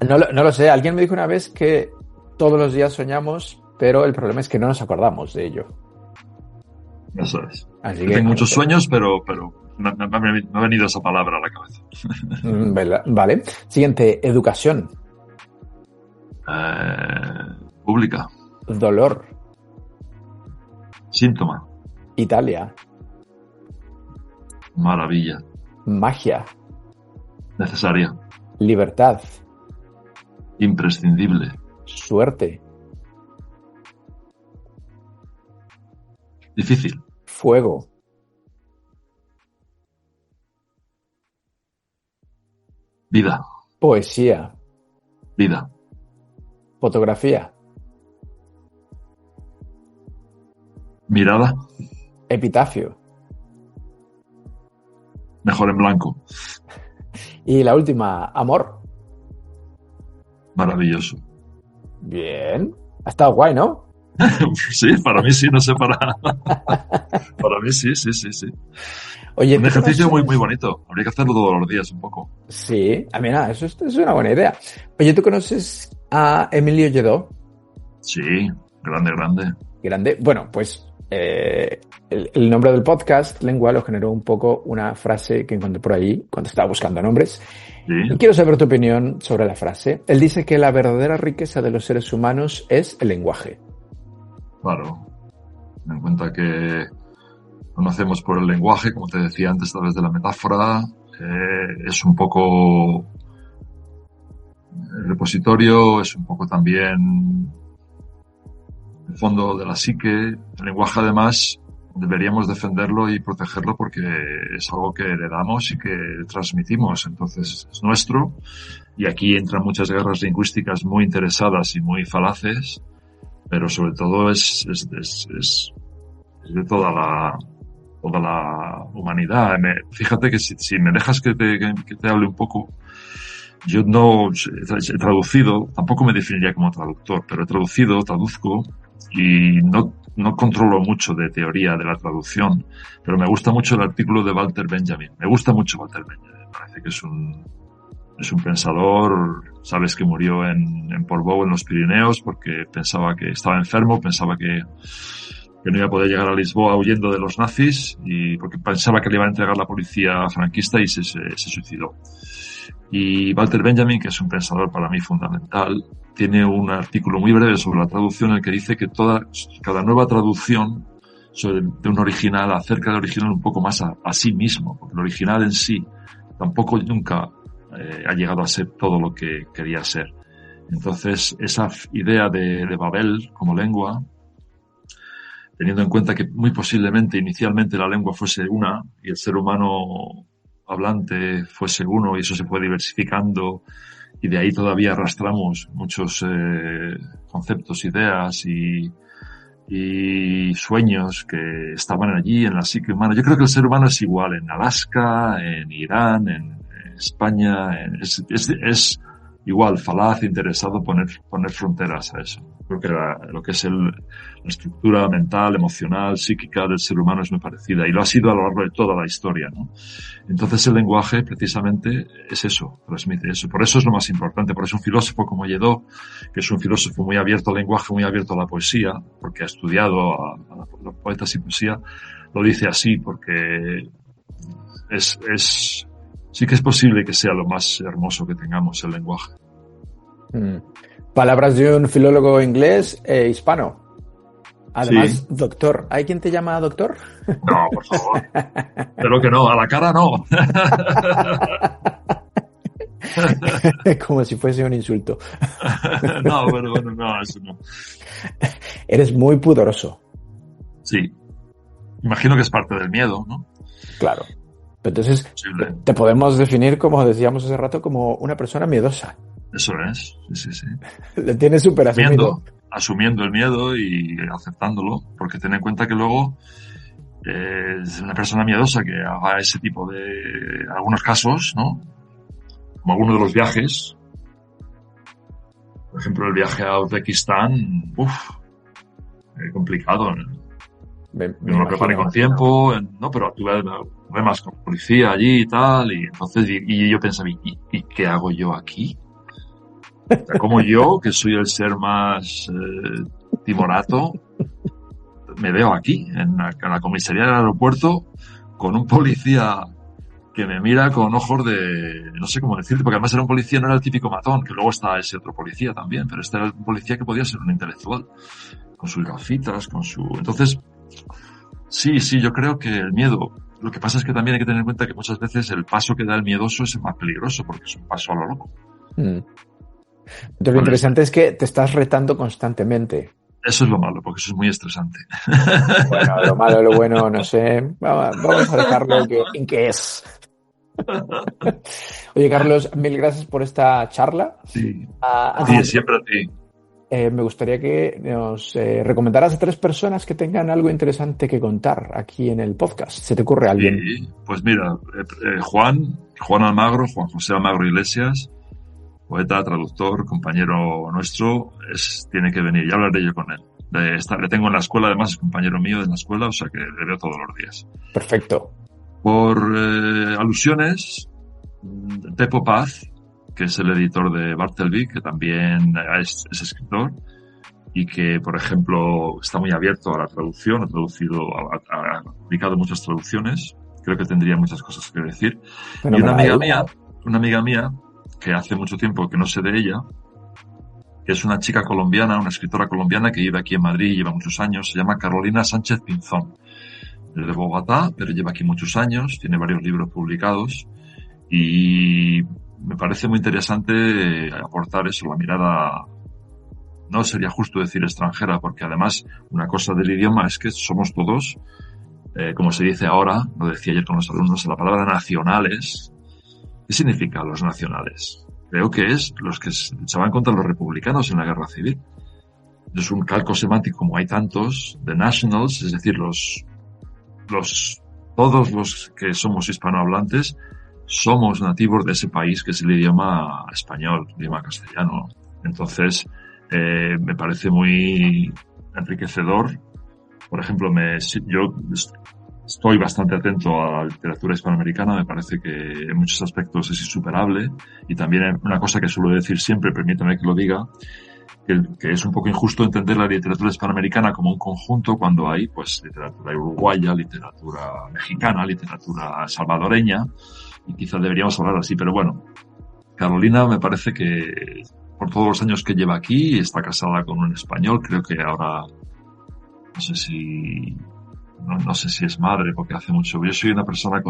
No lo sé. Alguien me dijo una vez que todos los días soñamos, pero el problema es que no nos acordamos de ello. Eso es. Así Yo que, tengo muchos sueños, pero me ha venido esa palabra a la cabeza. Vale. Siguiente. Educación. Pública. Dolor. Síntoma. Italia. Maravilla. Magia. Necesaria. Libertad. Imprescindible. Suerte. Difícil. Fuego. Vida. Poesía. Vida. Fotografía. Mirada. Epitafio. Mejor en blanco. Y la última, amor. Maravilloso. Bien. Ha estado guay, ¿no? Sí, para mí sí, no sé, para mí sí. Oye, Un ejercicio muy, muy bonito. Habría que hacerlo todos los días un poco. Sí, mira, eso es una buena idea. Oye, ¿tú conoces a Emilio Lledó? Sí, grande. Grande. Bueno, pues el nombre del podcast, Lengua, lo generó un poco una frase que encontré por ahí cuando estaba buscando nombres. Sí. Y quiero saber tu opinión sobre la frase. Él dice que la verdadera riqueza de los seres humanos es el lenguaje. Claro. Ten en cuenta que conocemos por el lenguaje, como te decía antes, a través de la metáfora. Es un poco el repositorio, es un poco también el fondo de la psique. El lenguaje, además, deberíamos defenderlo y protegerlo porque es algo que heredamos y que transmitimos. Entonces, es nuestro. Y aquí entran muchas guerras lingüísticas muy interesadas y muy falaces, pero sobre todo es de toda la humanidad. Fíjate que si me dejas que te hable un poco, yo no he traducido, tampoco me definiría como traductor, pero traduzco y no controlo mucho de teoría de la traducción, pero me gusta mucho el artículo de Walter Benjamin. Me gusta mucho Walter Benjamin. Me parece que es un pensador, sabes que murió en Portbou, en los Pirineos, porque pensaba que estaba enfermo, pensaba que no iba a poder llegar a Lisboa huyendo de los nazis y porque pensaba que le iba a entregar la policía franquista y se suicidó. Y Walter Benjamin, que es un pensador para mí fundamental, tiene un artículo muy breve sobre la traducción en el que dice que cada nueva traducción de un original acerca del original un poco más a sí mismo, porque el original en sí tampoco nunca ha llegado a ser todo lo que quería ser. Entonces, esa idea de Babel como lengua, teniendo en cuenta que muy posiblemente inicialmente la lengua fuese una y el ser humano hablante fuese uno y eso se fue diversificando y de ahí todavía arrastramos muchos conceptos, ideas y sueños que estaban allí en la psique humana. Yo creo que el ser humano es igual en Alaska, en Irán, en España, es igual falaz, interesado poner fronteras a eso. Creo que lo que es la estructura mental, emocional, psíquica del ser humano es muy parecida y lo ha sido a lo largo de toda la historia, ¿no? Entonces el lenguaje precisamente es eso, transmite eso. Por eso es lo más importante. Por eso un filósofo como Lledó, que es un filósofo muy abierto al lenguaje, muy abierto a la poesía, porque ha estudiado a los poetas y poesía, lo dice así, porque sí que es posible que sea lo más hermoso que tengamos el lenguaje. Palabras de un filólogo inglés e hispano. Además, Sí. doctor. ¿Hay quien te llama doctor? No, por favor. Pero que no, a la cara no. Como si fuese un insulto. No, bueno, no, eso no. Eres muy pudoroso. Sí. Imagino que es parte del miedo, ¿no? Claro. Entonces, Posible. te podemos definir, como decíamos hace rato, como una persona miedosa. Eso es, sí. Lo tienes súper asumido. Asumiendo el miedo y aceptándolo, porque ten en cuenta que luego es una persona miedosa que haga ese tipo de algunos casos, ¿no? Como algunos de los viajes. Por ejemplo, el viaje a Uzbekistán, complicado, ¿no? Me Yo lo preparé con tiempo, no, pero tuve problemas con policía allí y tal, y entonces, y yo pensaba, ¿y qué hago yo aquí? O sea, como yo, que soy el ser más timorato, me veo aquí, en la comisaría del aeropuerto, con un policía que me mira con ojos de, no sé cómo decirte, porque además era un policía, no era el típico matón, que luego está ese otro policía también, pero este era un policía que podía ser un intelectual, con sus gafitas, entonces, sí, yo creo que el miedo, lo que pasa es que también hay que tener en cuenta que muchas veces el paso que da el miedoso es el más peligroso, porque es un paso a lo loco. Entonces, lo interesante es que te estás retando constantemente. Eso es lo malo, porque eso es muy estresante. Bueno, lo malo, lo bueno, no sé. Vamos a dejarlo en que es. Oye, Carlos, mil gracias por esta charla. Sí, sí, siempre a ti. Me gustaría que nos recomendaras a 3 personas que tengan algo interesante que contar aquí en el podcast. ¿Se te ocurre alguien? Sí, pues mira, Juan Almagro, Juan José Almagro Iglesias, poeta, traductor, compañero nuestro, tiene que venir, ya hablaré yo con él. Le tengo en la escuela, además es compañero mío en la escuela, o sea que le veo todos los días. Perfecto. Por alusiones, Teppo Paz, que es el editor de Bartleby, que también es escritor y que, por ejemplo, está muy abierto a la traducción, ha publicado muchas traducciones, creo que tendría muchas cosas que decir. Y una amiga mía, que hace mucho tiempo que no sé de ella, que es una chica colombiana, una escritora colombiana que vive aquí en Madrid y lleva muchos años, se llama Carolina Sánchez Pinzón. Es de Bogotá, pero lleva aquí muchos años, tiene varios libros publicados y me parece muy interesante aportar eso, la mirada, no sería justo decir extranjera, porque además una cosa del idioma es que somos todos, como se dice ahora, lo decía ayer con los alumnos, la palabra nacionales. ¿Qué significa los nacionales? Creo que es los que luchaban contra los republicanos en la guerra civil. Es un calco semántico, como hay tantos, de nationals, es decir, todos los que somos hispanohablantes somos nativos de ese país que es el idioma español, el idioma castellano. Entonces, me parece muy enriquecedor. Por ejemplo, yo estoy bastante atento a la literatura hispanoamericana, me parece que en muchos aspectos es insuperable, y también una cosa que suelo decir siempre, permítame que lo diga, que es un poco injusto entender la literatura hispanoamericana como un conjunto cuando hay pues literatura uruguaya, literatura mexicana, literatura salvadoreña, y quizás deberíamos hablar así, pero bueno, Carolina me parece que por todos los años que lleva aquí, está casada con un español, creo que ahora no sé si es madre, porque hace mucho. Yo soy una persona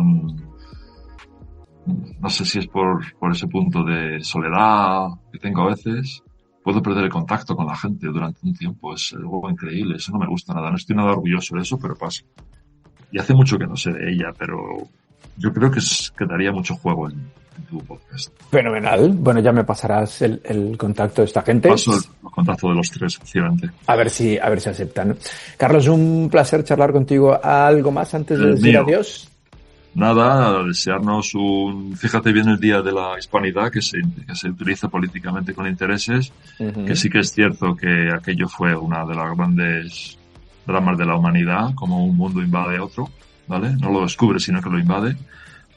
no sé si es por ese punto de soledad que tengo a veces, puedo perder el contacto con la gente durante un tiempo, es algo increíble, eso no me gusta nada, no estoy nada orgulloso de eso, pero pasa. Y hace mucho que no sé de ella, pero yo creo que daría mucho juego en tu podcast. Fenomenal. Bueno, ya me pasarás el contacto de esta gente. Paso el contacto de los tres, efectivamente. A ver si aceptan. Carlos, un placer charlar contigo. ¿Algo más antes de decir adiós? Nada, desearnos fíjate bien el Día de la Hispanidad, que se utiliza políticamente con intereses, que sí que es cierto que aquello fue una de las grandes dramas de la humanidad, como un mundo invade a otro, ¿vale? No lo descubre, sino que lo invade.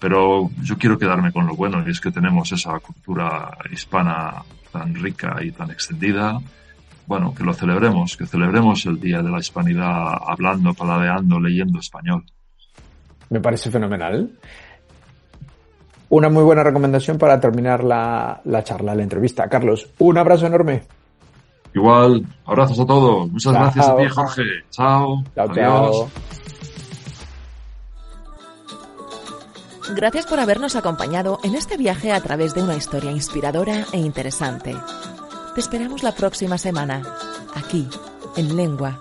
Pero yo quiero quedarme con lo bueno, y es que tenemos esa cultura hispana tan rica y tan extendida. Bueno, que celebremos el Día de la Hispanidad hablando, paladeando, leyendo español. Me parece fenomenal. Una muy buena recomendación para terminar la charla, la entrevista. Carlos, un abrazo enorme. Igual, abrazos a todos. Muchas gracias a ti, Jorge. Chao. Adiós. Chao. Gracias por habernos acompañado en este viaje a través de una historia inspiradora e interesante. Te esperamos la próxima semana, aquí, en Lengua.